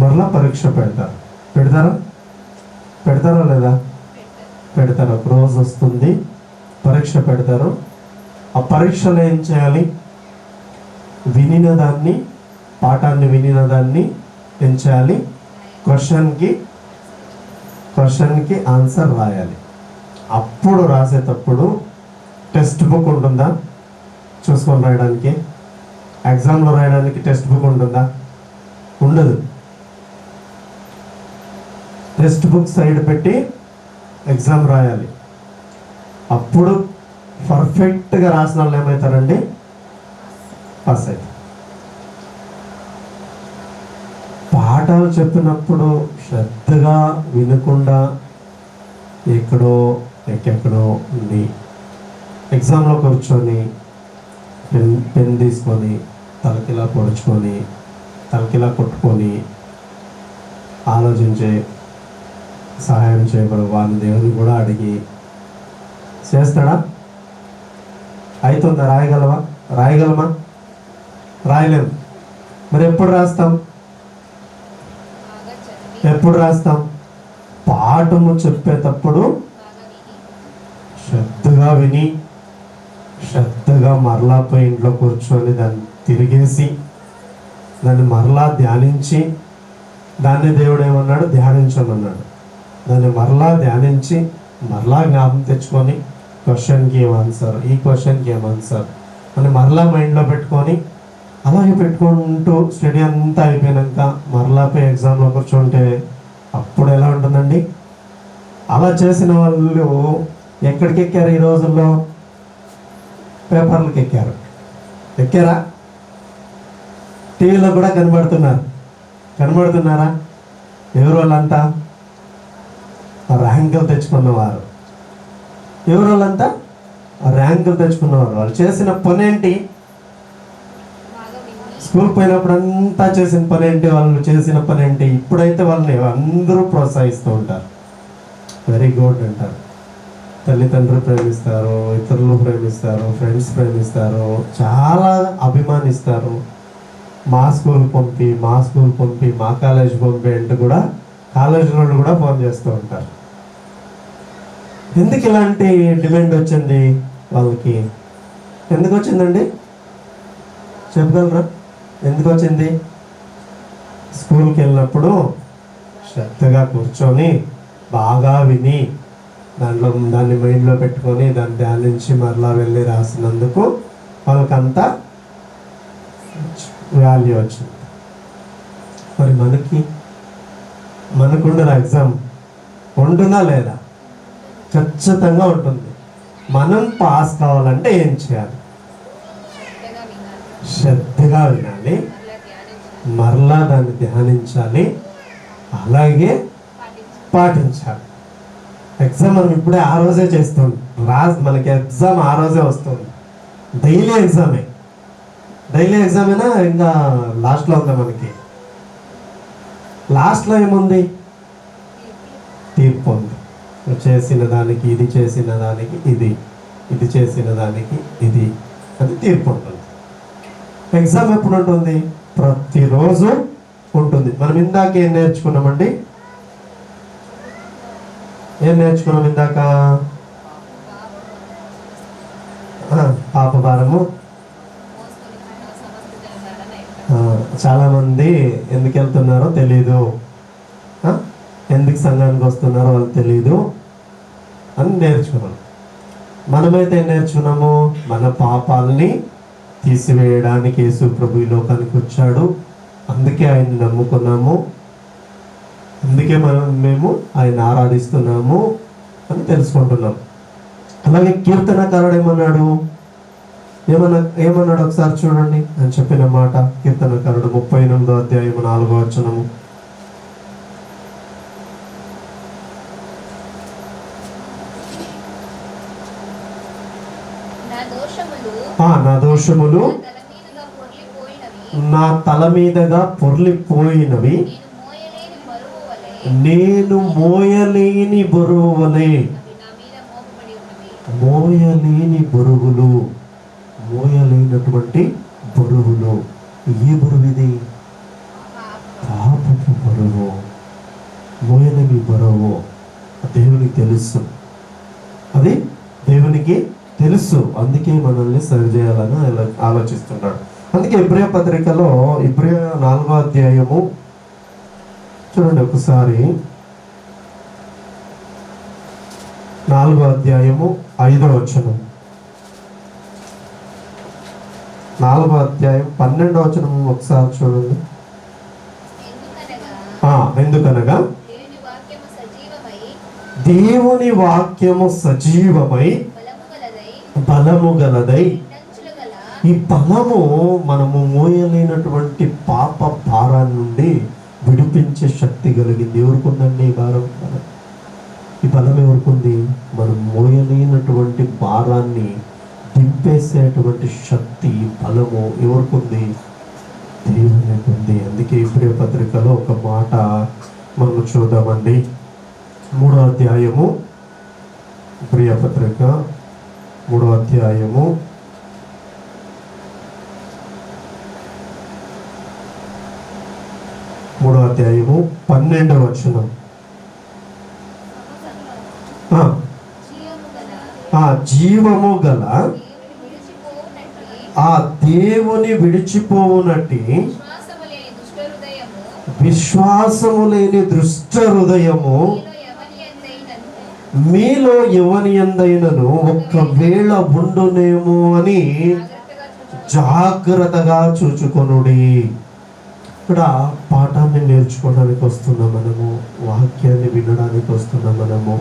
Speaker 4: మరలా పరీక్ష పెడతారా లేదా? పెడతారు. ఒక రోజు వస్తుంది, పరీక్ష పెడతారు. ఆ పరీక్షలో ఏం చేయాలి? పాఠాన్ని వినిన దాన్ని ఏం చేయాలి? క్వశ్చన్కి ఆన్సర్ రాయాలి. అప్పుడు రాసేటప్పుడు టెక్స్ట్ బుక్ ఉంటుందా చూసుకొని రాయడానికి? ఎగ్జామ్లో రాయడానికి టెక్స్ట్ బుక్ ఉంటుందా? ఉండదు. టెక్స్ట్ బుక్ సైడ్ పెట్టి ఎగ్జామ్ రాయాలి. అప్పుడు పర్ఫెక్ట్గా రాసిన వాళ్ళు ఏమవుతారండి? పాస్ అవుతారు. పాఠాలు చెప్పినప్పుడు శ్రద్ధగా వినకుండా ఎక్కడెక్కడో ఉండి ఎగ్జామ్లో కూర్చొని పెన్ తీసుకొని తలకిలా పొడుచుకొని తలకిలా కొట్టుకొని ఆలోచించే సహాయం చేయబడు వాని దేవుని కూడా అడిగి చేస్తాడా? అవుతుందా? రాయగలమా? రాయలేము. మరి ఎప్పుడు రాస్తాం? పాఠము చెప్పేటప్పుడు శ్రద్ధగా విని శ్రద్ధగా మరలా పోయి ఇంట్లో కూర్చొని దాన్ని తిరిగేసి దాన్ని మరలా ధ్యానించి, దాన్ని దేవుడు ఏమన్నాడు? ధ్యానించమన్నాడు. దాన్ని మరలా ధ్యానించి మరలా జ్ఞాపకం తెచ్చుకొని క్వశ్చన్కి ఏం ఆన్సర్, ఈ క్వశ్చన్కి ఏం ఆన్సర్ అని మరలా మైండ్లో పెట్టుకొని అలాగే పెట్టుకుంటూ స్టడీ అంతా అయిపోయాక మరలా పోయి ఎగ్జామ్లో కూర్చుంటే అప్పుడు ఎలా ఉంటుందండి? అలా చేసిన వాళ్ళు ఎక్కడికి ఎక్కారు? ఈ రోజుల్లో పేపర్లకు ఎక్కారా? టీవీలో కూడా కనబడుతున్నారా? ఎవరు వాళ్ళంతా? ర్యాంకులు తెచ్చుకున్నవారు. ఎవరు వాళ్ళంతా? ర్యాంకులు తెచ్చుకున్నవారు. వాళ్ళు చేసిన పని ఏంటి? స్కూల్కి పోయినప్పుడు అంతా చేసిన పని ఏంటి? వాళ్ళు చేసిన పని ఏంటి? ఇప్పుడైతే వాళ్ళని అందరూ ప్రోత్సహిస్తూ ఉంటారు. వెరీ గుడ్ అంటారు. తల్లిదండ్రులు ప్రేమిస్తారు, ఇతరులు ప్రేమిస్తారు, ఫ్రెండ్స్ ప్రేమిస్తారు, చాలా అభిమానిస్తారు. మా స్కూల్ పంపి మా కాలేజ్ పంపి అంటూ కూడా కాలేజీ వాళ్ళు కూడా ఫోన్ చేస్తూ ఉంటారు. ఎందుకు ఇలాంటి డిమాండ్ వచ్చింది వాళ్ళకి? ఎందుకు వచ్చిందండి? చెప్పగలరా? ఎందుకు వచ్చింది? స్కూల్కి వెళ్ళినప్పుడు శ్రద్ధగా కూర్చొని బాగా విని దాన్ని మైండ్లో పెట్టుకొని దాన్ని ధ్యానించి మరలా వెళ్ళి రాసినందుకు వాళ్ళకంతా వాల్యూ వచ్చింది. మరి మనకుండరా ఎగ్జామ్? ఉంటుందా లేదా? ఖచ్చితంగా ఉంటుంది. మనం పాస్ కావాలంటే ఏం చేయాలి? శ్రద్ధగా వినాలి, మరలా దాన్ని ధ్యానించాలి, అలాగే పాటించాలి. ఎగ్జామ్ మనం ఇప్పుడే ఆ రోజే చేస్తాం. మనకి ఎగ్జామ్ ఆ రోజే వస్తుంది. డైలీ ఎగ్జామేనా? ఇంకా లాస్ట్లో ఉందా? మనకి లాస్ట్లో ఏముంది? తీర్పు ఉంది. చేసిన దానికి ఇది, చేసిన దానికి ఇది చేసిన దానికి ఇది అది తీర్పు ఉంటుంది. ఎగ్జామ్ ఎప్పుడు ఉంటుంది? ప్రతిరోజు ఉంటుంది. మనం ఇందాక ఏం నేర్చుకున్నామండి? ఇందాక పాప భారము. చాలామంది ఎందుకు వెళ్తున్నారో తెలీదు, ఎందుకు సంఘానికి వస్తున్నారో వాళ్ళు తెలీదు అని నేర్చుకున్నాం. మనమైతే ఏం నేర్చుకున్నాము? మన పాపాలని తీసివేయడానికి యేసు ప్రభు ఈ లోకానికి వచ్చాడు, అందుకే ఆయన్ని నమ్ముకున్నాము, అందుకే మేము ఆయన ఆరాధిస్తున్నాము అని తెలుసుకుంటున్నాం. అలాగే కీర్తనకారుడు ఏమన్నాడు ఒకసారి చూడండి అని చెప్పిన మాట. కీర్తనకారుడు 38వ అధ్యాయము 4వ వచనము. నా దోషములు నా తల మీదగా పొర్లిపోయినవి, నేను మోయలేని బరువు వలె. మోయలేనటువంటి బరువులు. ఏ బరువు ఇది? పాపపు బరువు. మోయలేని బరువు దేవునికి తెలుసు. అది దేవునికి తెలుసు. అందుకే మనల్ని సరి చేయాలని ఆలోచిస్తున్నాడు. అందుకే ఇబ్రియ పత్రికలో 4వ అధ్యాయము చూడండి ఒకసారి. 4వ అధ్యాయము 5వ వచనం. 4వ అధ్యాయం 12వ వచనం ఒకసారి చూడండి. ఎందుకనగా దేవుని వాక్యము సజీవమై బలము గలదై. ఈ బలము మనము మోయలేనటువంటి పాప భారాన్ని నుండి విడిపించే శక్తి కలిగింది. ఎవరికుందండి ఈ భారం? ఈ బలం ఎవరికుంది? మనం మోయలేనటువంటి భారాన్ని దింపేసేటువంటి శక్తి, బలము ఎవరికుంది? దేవునికి ఉంది. అందుకే ఇబ్రియ పత్రికలో ఒక మాట మనం చూద్దామండి. 3వ అధ్యాయము, ఇబ్రియ పత్రిక 3వ అధ్యాయము 3వ అధ్యాయము 12వ వచనం. జీవము గల ఆ దేవుని విడిచిపోవునట్టి విశ్వాసము లేని దుష్ట హృదయము మీలో ఎవని యందైనను ఒక్కవేళ ఉండునేమో అని జాగ్రత్తగా చూచుకొనుడి. ఇక్కడ పాఠాన్ని నేర్చుకోవడానికి వస్తున్నాం మనము, వాక్యాన్ని వినడానికి వస్తున్నాం మనము,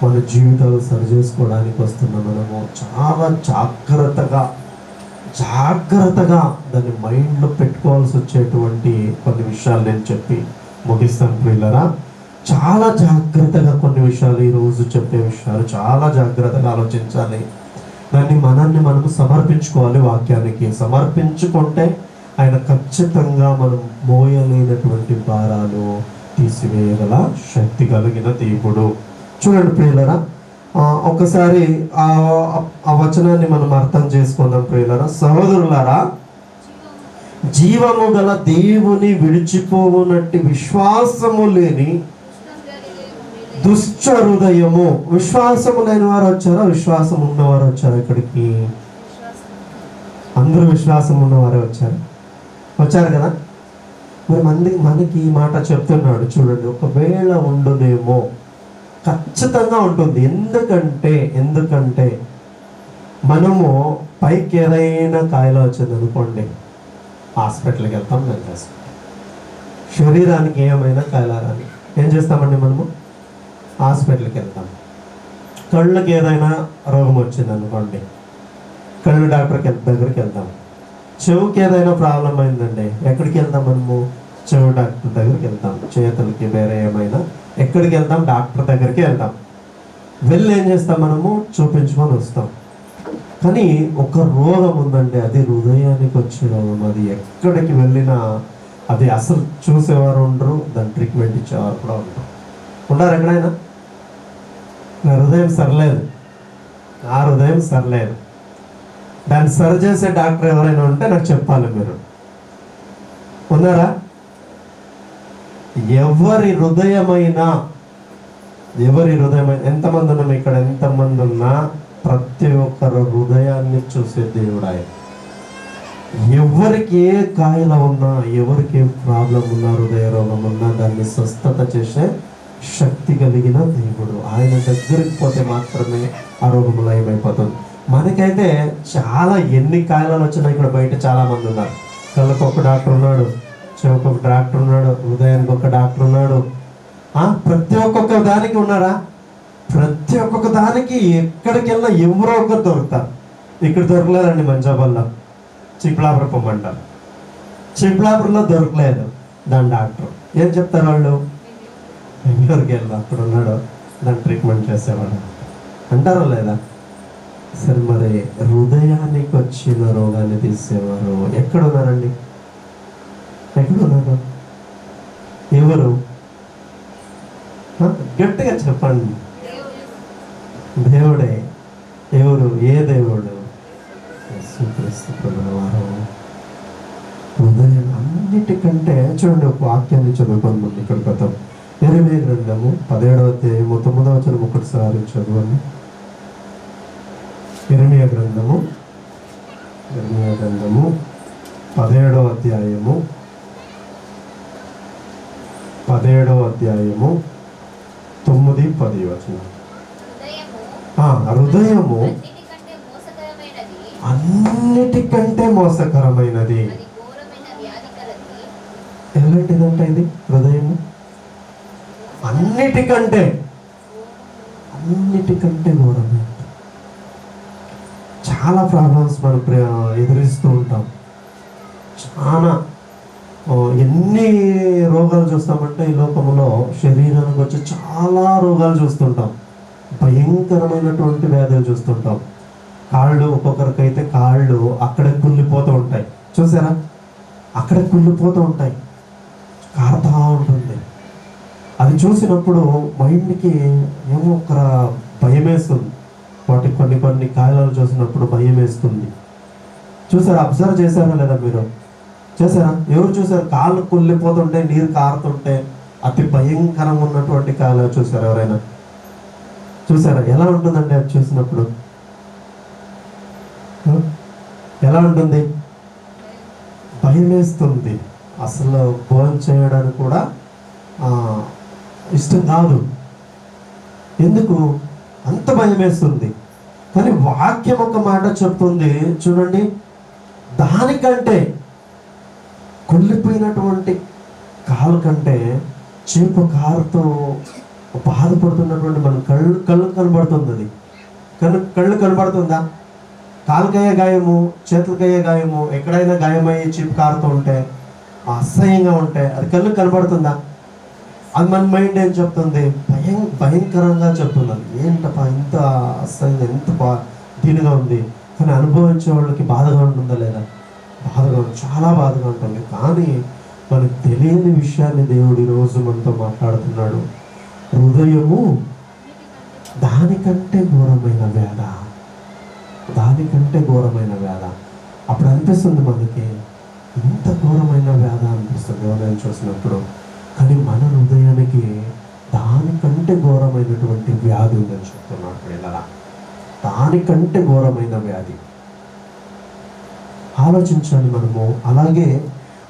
Speaker 4: మన జీవితాలు సరి చేసుకోవడానికి వస్తున్నాం మనము. చాలా జాగ్రత్తగా దాన్ని మైండ్లో పెట్టుకోవాల్సి వచ్చేటువంటి కొన్ని విషయాలు నేను చెప్పి ముగిస్తాను ప్రియులారా. చాలా జాగ్రత్తగా కొన్ని విషయాలు, ఈరోజు చెప్పే విషయాలు చాలా జాగ్రత్తగా ఆలోచించాలి. దాన్ని మనము సమర్పించుకోవాలి. వాక్యానికి సమర్పించుకుంటే ఆయన ఖచ్చితంగా మనం మోయలేనటువంటి భారాలు తీసివేయగల శక్తి కలిగిన దేవుడు. చూడండి ప్రియులరా, ఒకసారి ఆ వచనాన్ని మనం అర్థం చేసుకుందాం ప్రియులరా. సహోదరులారా, జీవము గల దేవుని విడిచిపోవునట్టి విశ్వాసము లేని దుష్ట హృదయము. విశ్వాసము లేని వారు వచ్చారా? విశ్వాసం ఉన్నవారు వచ్చారు ఇక్కడికి? అందరూ విశ్వాసం ఉన్నవారే వచ్చారు కదా. మరి మనకి ఈ మాట చెప్తున్నాడు చూడండి, ఒకవేళ ఉండునేమో. ఖచ్చితంగా ఉంటుంది. ఎందుకంటే మనము పైకి ఏదైనా కాయలు వచ్చింది అనుకోండి, హాస్పిటల్కి వెళ్తాం, నేను చేస్తాం. శరీరానికి ఏమైనా కాయలు రాని ఏం చేస్తామండి? మనము హాస్పిటల్కి వెళ్తాం. కళ్ళకి ఏదైనా రోగం వచ్చింది అనుకోండి, కళ్ళు డాక్టర్ దగ్గరికి వెళ్తాం. చెవుకి ఏదైనా ప్రాబ్లం అయిందండి, ఎక్కడికి వెళ్తాం మనము? చెవు డాక్టర్ దగ్గరికి వెళ్తాం. చేతులకి వేరే ఏమైనా ఎక్కడికి వెళ్తాం? డాక్టర్ దగ్గరికి వెళ్తాం. వెళ్ళి ఏం చేస్తాం? మనము చూపించుకొని వస్తాం. కానీ ఒక రోగం ఉందండి, అది హృదయానికి వచ్చే రోగం. అది ఎక్కడికి వెళ్ళినా అది అసలు చూసేవారు ఉండరు, దాని ట్రీట్మెంట్ ఇచ్చేవారు కూడా ఉండరు ఎక్కడైనా. నా హృదయం సరిలేదు, దాన్ని సరి చేసే డాక్టర్ ఎవరైనా ఉంటే నాకు చెప్పాలి. మీరు ఉన్నారా? ఎవరి హృదయమైనా ఎంతమంది ఉన్నాం ఇక్కడ? ఎంతమంది ఉన్నా ప్రతి ఒక్కరు హృదయాన్ని చూసే దేవుడు ఆయన. ఎవరికి ఏ కాయల ఉన్నా, ఎవరికి ఏ ప్రాబ్లం ఉన్నా, హృదయ రోగం ఉన్నా, దాన్ని స్వస్థత చేసే శక్తి కలిగిన దేవుడు. ఆయన దగ్గరికి పోతే మాత్రమే ఆ రోగం లయమైపోతుంది. మనకైతే చాలా ఎన్ని కాయలు వచ్చినా ఇక్కడ బయట చాలా మంది ఉన్నారు. కళ్ళకు ఒక డాక్టర్ ఉన్నాడు, చెవుకు ఒక డాక్టర్ ఉన్నాడు, హృదయానికి ఒక డాక్టర్ ఉన్నాడు. ప్రతి ఒక్కొక్క దానికి ఉన్నారా? ప్రతి ఒక్కొక్క దానికి ఎక్కడికి వెళ్ళినా ఎవరో ఒకరు దొరుకుతారు. ఇక్కడ దొరకలేదండి మంచాపల్లిలో, చిక్లాపురం పొమ్మంటారు. చిక్లాపురంలో దొరకలేదు, దాని డాక్టర్ ఏం చెప్తారు వాళ్ళు? బెంగళూరుకి వెళ్ళి అక్కడ ఉన్నాడు, దాన్ని ట్రీట్మెంట్ చేసేవాడు అంటారా లేదా? సరే, మరి హృదయానికి వచ్చిన రోగాన్ని తీసేవారు ఎక్కడున్నారండి? ఎక్కడున్నారు? ఎవరు? గట్టిగా చెప్పండి. దేవుడే. ఎవరు? ఏ దేవుడు? హృదయం అన్నిటికంటే. చూడండి, ఒక వాక్యాన్ని చదువుకోండి ముందు ఇక్కడ గతం. యెరెమీయా గ్రంథము 17వ అధ్యాయము 9వ వచనం ఒకటిసారి చదవండి. యెరెమీయా గ్రంథము 17వ అధ్యాయము 9-10 వచనం. హృదయము అన్నిటికంటే మోసకరమైనది. ఎలాంటిదంటే ఇది? హృదయము అన్నిటికంటే ఘోరమైనది. చాలా ప్రాబ్లమ్స్ మనం ఎదురిస్తూ ఉంటాం. చాలా ఎన్ని రోగాలు చూస్తామంటే ఈ లోకంలో శరీరానికి వచ్చి చాలా రోగాలు చూస్తుంటాం. భయంకరమైనటువంటి వ్యాధులు చూస్తుంటాం. కాళ్ళు, ఒక్కొక్కరికైతే కాళ్ళు అక్కడే కుళ్ళిపోతూ ఉంటాయి. చూసారా? అక్కడే కుళ్ళిపోతూ ఉంటాయి, కారుతా ఉంటుంది. అది చూసినప్పుడు మైండ్కి ఏమో ఒక భయం వేస్తుంది. వాటి కొన్ని కాయలు చూసినప్పుడు భయం వేస్తుంది. చూసారా? అబ్జర్వ్ చేశారా లేదా? మీరు చేశారా? ఎవరు చూసారు? కాళ్ళు కుళ్ళిపోతుంటే నీరు కారుతుంటే అతి భయంకరంగా ఉన్నటువంటి కాలు చూసారు ఎవరైనా? చూసారా? ఎలా ఉంటుందండి అది చూసినప్పుడు? ఎలా ఉంటుంది? భయం వేస్తుంది. అసలు భోజనం చేయడానికి కూడా ఇష్టం కాదు. ఎందుకు? అంత భయం వేస్తుంది. కానీ వాక్యం ఒక మాట చెప్తుంది చూడండి, దానికంటే కుళ్ళిపోయినటువంటి కాలు కంటే చీప కారుతో బాధపడుతున్నటువంటి మన కళ్ళు కనబడుతుంది. అది కళ్ళు కనబడుతుందా? కాలుకయ్యే గాయము, చేతులకయ్యే గాయము, ఎక్కడైనా గాయమయ్యే చీప్ కారుతో ఉంటే, అసహ్యంగా ఉంటే అది కళ్ళు కనబడుతుందా? అది మన మైండ్ ఏం చెప్తుంది? భయంకరంగా చెప్తున్నది. ఏంటప్పా ఇంత అసహ్యంగా, ఎంత దీనిగా ఉంది. కానీ అనుభవించే వాళ్ళకి బాధగా ఉంటుందా లేదా? బాధగా, చాలా బాధగా ఉంటుంది. కానీ మనకు తెలియని విషయాన్ని దేవుడు ఈరోజు మనతో మాట్లాడుతున్నాడు. హృదయము దానికంటే ఘోరమైన వ్యాధ, దానికంటే ఘోరమైన వ్యాధ. అప్పుడు అనిపిస్తుంది మనకి, ఇంత ఘోరమైన వ్యాధ అనిపిస్తుంది హృదయం చూసినప్పుడు. కానీ మన హృదయానికి దానికంటే ఘోరమైనటువంటి వ్యాధి ఉందని చెప్తున్నాడు పిల్లల. దానికంటే ఘోరమైన వ్యాధి. ఆలోచించాలి మనము. అలాగే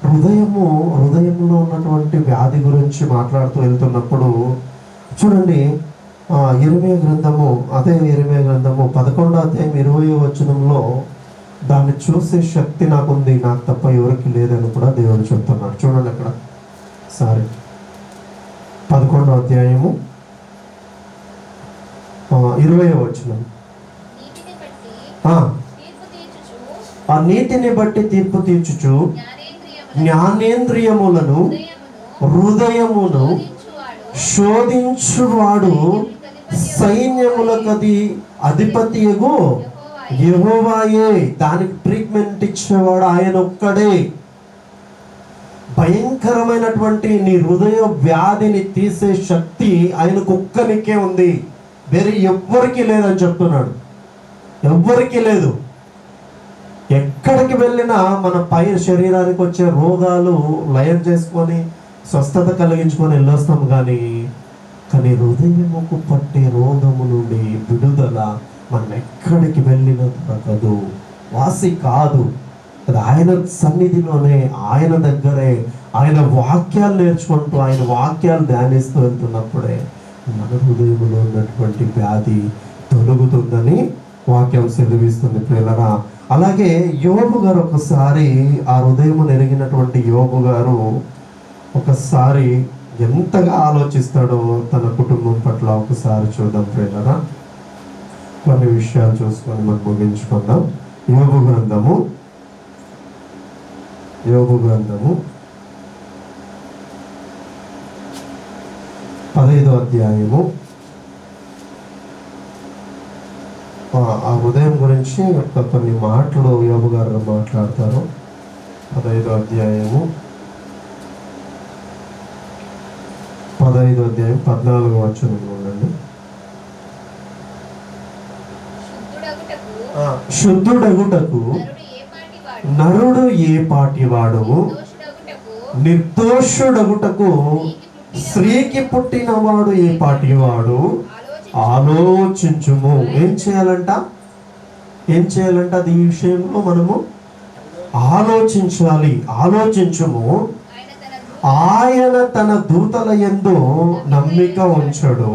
Speaker 4: హృదయంలో ఉన్నటువంటి వ్యాధి గురించి మాట్లాడుతూ వెళ్తున్నప్పుడు చూడండి, ఇర్మీయా గ్రంథము, అదే ఇర్మీయా గ్రంథము 11వ అధ్యాయం 20వ వచనంలో దాన్ని చూసే శక్తి నాకుంది, నాకు తప్ప ఎవరికి లేదని కూడా దేవుడు చెప్తున్నాడు. చూడండి అక్కడ 11వ అధ్యాయము 20వ వచనం. ఆ నీతిని బట్టి తీర్పు తీర్చుచు జ్ఞానేంద్రియములను హృదయమును శోధించువాడు సైన్యములకది అధిపతియగు యెహోవాయే. దానికి ట్రీట్మెంట్ ఇచ్చేవాడు ఆయన ఒక్కడే. భయంకరమైనటువంటి నీ హృదయ వ్యాధిని తీసే శక్తి ఆయనకు ఒక్కనికే ఉంది, వేరే ఎవ్వరికి లేదని చెప్తున్నాడు. ఎవ్వరికి లేదు. ఎక్కడికి వెళ్ళినా మన పై శరీరానికి వచ్చే రోగాలు లయం చేసుకొని స్వస్థత కలిగించుకొని వెళ్ళొస్తాం. కానీ హృదయముకు పట్టే రోగము నుండి విడుదల మనం ఎక్కడికి వెళ్ళినా దొరకదు, వాసి కాదు. అది ఆయన సన్నిధిలోనే, ఆయన దగ్గరే, ఆయన వాక్యాలు నేర్చుకుంటూ, ఆయన వాక్యాలు ధ్యానిస్తూ వెళ్తున్నప్పుడే మన హృదయంలో ఉన్నటువంటి వ్యాధి తొలగుతుందని వాక్యం సెలవిస్తుంది ప్రియులారా. అలాగే యోబు గారు ఒకసారి, ఆ హృదయము నెరిగినటువంటి యోబు గారు ఒకసారి ఎంతగా ఆలోచిస్తాడో తన కుటుంబం పట్ల ఒకసారి చూద్దాం ప్రియులారా. కొన్ని విషయాలు చూసుకొని మనం ముగించుకుందాం. యోబు గ్రంథము 15వ అధ్యాయము. ఆ హృదయం గురించి కొన్ని మాటలు యోబు గారు మాట్లాడతారు. 15వ అధ్యాయము 14వ వచనం ఉండండి. శుద్ధుడగుటకు నరుడు ఏ పాటివాడు, నిర్దోషుడగుటకు స్త్రీకి పుట్టినవాడు ఏ పాటివాడు, ఆలోచించుము. ఏం చేయాలంట? అది ఈ విషయంలో మనము ఆలోచించాలి. ఆలోచించుము. ఆయన తన దూతల యందు నమ్మిక ఉంచడు,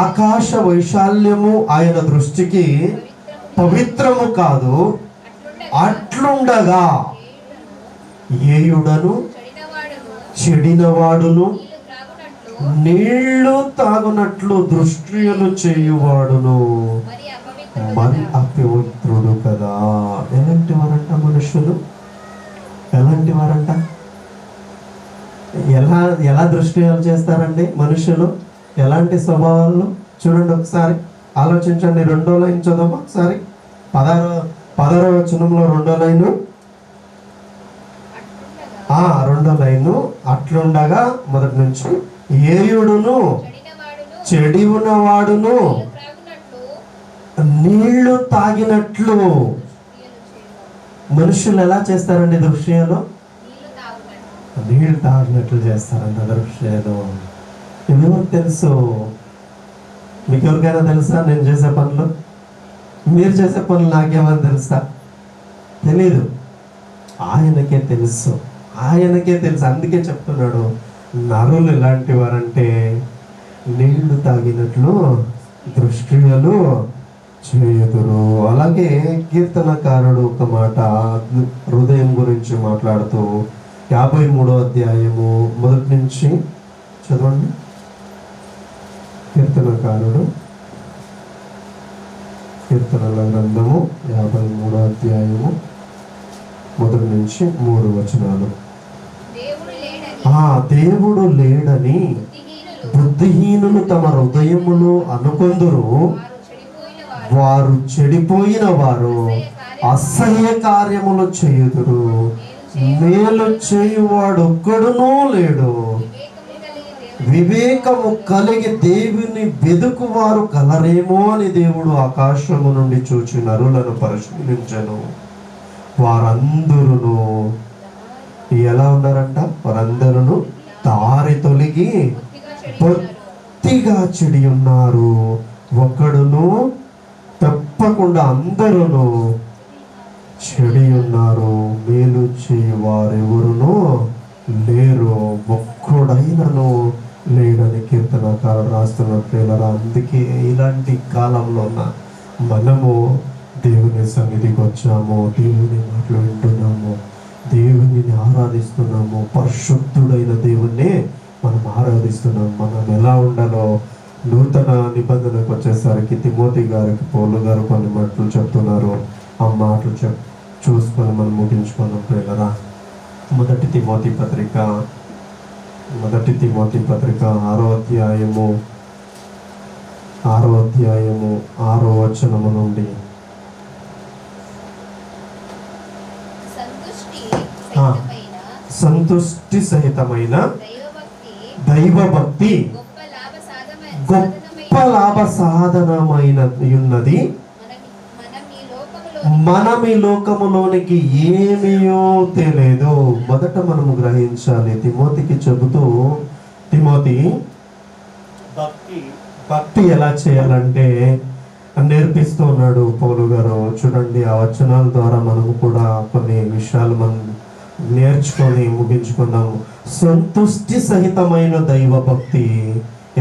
Speaker 4: ఆకాశ వైశాల్యము ఆయన దృష్టికి పవిత్రము కాదు. అట్లుండగా ఏయుడను చెడినవాడును నీళ్లు తాగునట్లు దృష్టిలు చేయువాడును మరి అపవిత్రుడు కదా. ఎలాంటి వారంట మనుషులు? ఎలాంటి వారంట? ఎలా దృష్టిలు చేస్తారండి మనుషులు? ఎలాంటి స్వభావాలు? చూడండి ఒకసారి ఆలోచించండి. 2వ లైన్ చదువు ఒకసారి. 16వ వచనంలో 2వ లైను, 2వ లైను. అట్లుండగా మొదటి నుంచి, ఏయుడును చెడినవాడును నీళ్లు తాగినట్లు మనుషులు ఎలా చేస్తారండి దృశ్యాలు? నీళ్ళు తాగినట్లు చేస్తారండి దృశ్యాలు. ఎవరికి తెలుసు? మీకు ఎవరికైనా తెలుసా నేను చేసే పనులు? మీరు చేసే పనులు నాకేమని తెలుసా? తెలీదు. ఆయనకే తెలుసు, ఆయనకే తెలుసు. అందుకే చెప్తున్నాడు, నరులు ఎలాంటి వారంటే నీళ్లు తాగినట్లు దృష్టిలు చేయుదురు. అలాగే కీర్తనకారుడు ఒక మాట హృదయం గురించి మాట్లాడుతూ 53వ అధ్యాయము మొదటి నుంచి చదవండి. కీర్తనకారుడు కీర్తనల గ్రంథము 53వ అధ్యాయము మొదటి నుంచి 3 వచనాలు. దేవుడు లేడని బుద్ధిహీనులు తమ హృదయములు అనుకొందురు, వారు చెడిపోయిన వారు అసహ్య కార్యములు చేయుదురు. మేలు చేయువాడు ఒక్కడునూ లేడు, వివేకము కలిగి దేవుని వెదుకువారు కలరేమో అని దేవుడు ఆకాశము నుండి చూచి నరులను పరిశీలించెను. వారందరూ ఎలా ఉన్నారంట? వారందరూ దారి తొలగి బొత్తిగా చెడి ఉన్నారు, ఒకడును తప్పకుండా అందరూ చెడి ఉన్నారు. మేలు చేయవారెవరునూ లేరు, ఒక్కడైనను లేడని కీర్తనకారుడు రాస్తున్నట్లేరా. అందుకే ఇలాంటి కాలంలో ఉన్న మనము దేవుని సన్నిధికి వచ్చాము, దేవుని మాటలు వింటున్నాము, దేవుని ఆరాధిస్తున్నాము, పరిశుద్ధుడైన దేవుణ్ణి మనం ఆరాధిస్తున్నాం. మనం ఎలా ఉండాలో నూతన నిబంధనకు వచ్చేసరికి తిమోతి గారికి పౌలు గారు కొన్ని మాటలు చెప్తున్నారు. ఆ మాటలు చూసుకొని మనం ముగించుకున్నాం ప్రియులరా. మొదటి తిమోతి పత్రిక 6వ అధ్యాయము 6వ వచనము నుండి సంతుష్టి సహితమైన దైవభక్తి గొప్ప లాభ సాధనమైన ఉన్నది. మనం ఈ లోకములోనికి ఏమీయో తెలియదు. మొదట మనము గ్రహించాలి. తిమోతికి చెబుతూ, తిమోతి భక్తి ఎలా చేయాలంటే నేర్పిస్తూ ఉన్నాడు పౌలు గారు. చూడండి, ఆ వచనాల ద్వారా మనము కూడా కొన్ని విషయాలు మనం నేర్చుకొని ముగించుకుందాము. సంతుష్టి సహితమైన దైవ భక్తి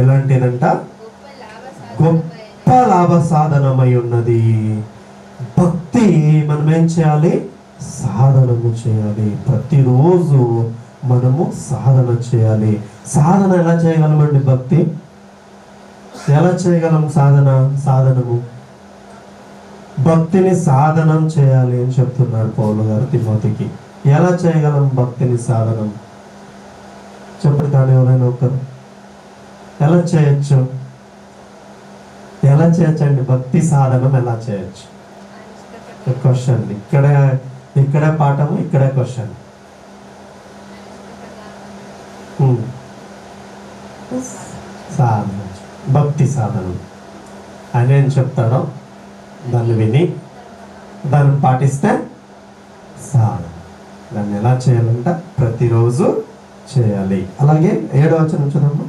Speaker 4: ఎలాంటిదంట? గొప్ప లాభ సాధనమై ఉన్నది. భక్తి మనం ఏం చేయాలి? సాధనము చేయాలి. ప్రతిరోజు మనము సాధన చేయాలి. సాధన ఎలా చేయగలమండి? భక్తి ఎలా చేయగలం? సాధనము భక్తిని సాధనం చేయాలి అని చెప్తున్నాడు పౌలు గారు తిమోతికి. ఎలా చేయగలం భక్తిని సాధనం? చెప్పండి కానీ ఎవరైనా ఒకరు ఎలా చేయొచ్చు? ఎలా చేయొచ్చండి భక్తి సాధనం? ఎలా చేయొచ్చు? క్వశ్చన్ ఇక్కడే పాఠము, ఇక్కడే క్వశ్చన్. సాధన, భక్తి సాధనం ఆయన ఏం చెప్తాడో దాన్ని విని దాన్ని పాటిస్తే సాధన. దాన్ని ఎలా చేయాలంట? ప్రతిరోజు చేయాలి. అలాగే 7వ వచనం చూడమ్మా.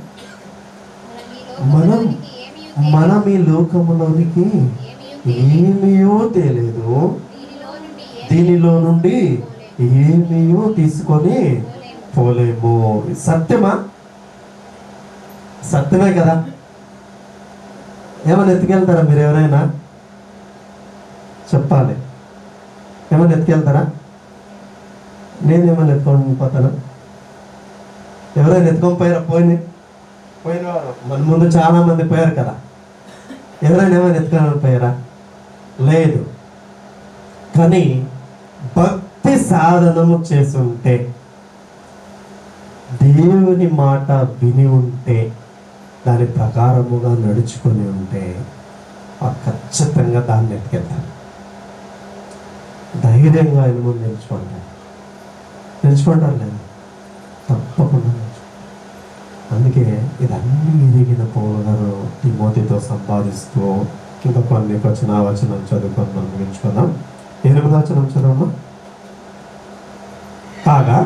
Speaker 4: మనం ఈ లోకములోనికి ఏమీయో తెలియదు, దీనిలో నుండి ఏమీయో తీసుకొని పోలేము. సత్యమా? సత్యమే కదా. ఏమైనా ఎత్తుకెళ్తారా మీరు? ఎవరైనా చెప్పాలి. ఏమైనా ఎత్తుకెళ్తారా? నేనేమైనా ఎత్తుకొని పోతానా? ఎవరైనా ఎత్తుకొని పోయినవారు మన ముందు చాలా మంది పోయారు కదా. ఎవరైనా ఏమైనా ఎత్తుకొని పోయారా? లేదు. కానీ భక్తి సాధనము చేసి ఉంటే, దేవుని మాట విని ఉంటే, దాని ప్రకారముగా నడుచుకొని ఉంటే ఖచ్చితంగా దాన్ని ఎత్తుకెళ్తాను. ధైర్యంగా ఆయన ముందు నిలుచుకుంటారు లేదు, తప్పకుండా. అందుకే ఇదన్నీ ఎదిగిన పౌలు గారు తిమోతితో సంపాదిస్తూ ఇంకా కొన్ని వచనం చదువుకొని మనం ముగించుకుందాం. 8వ వచనం చదవమ్మా. కాగా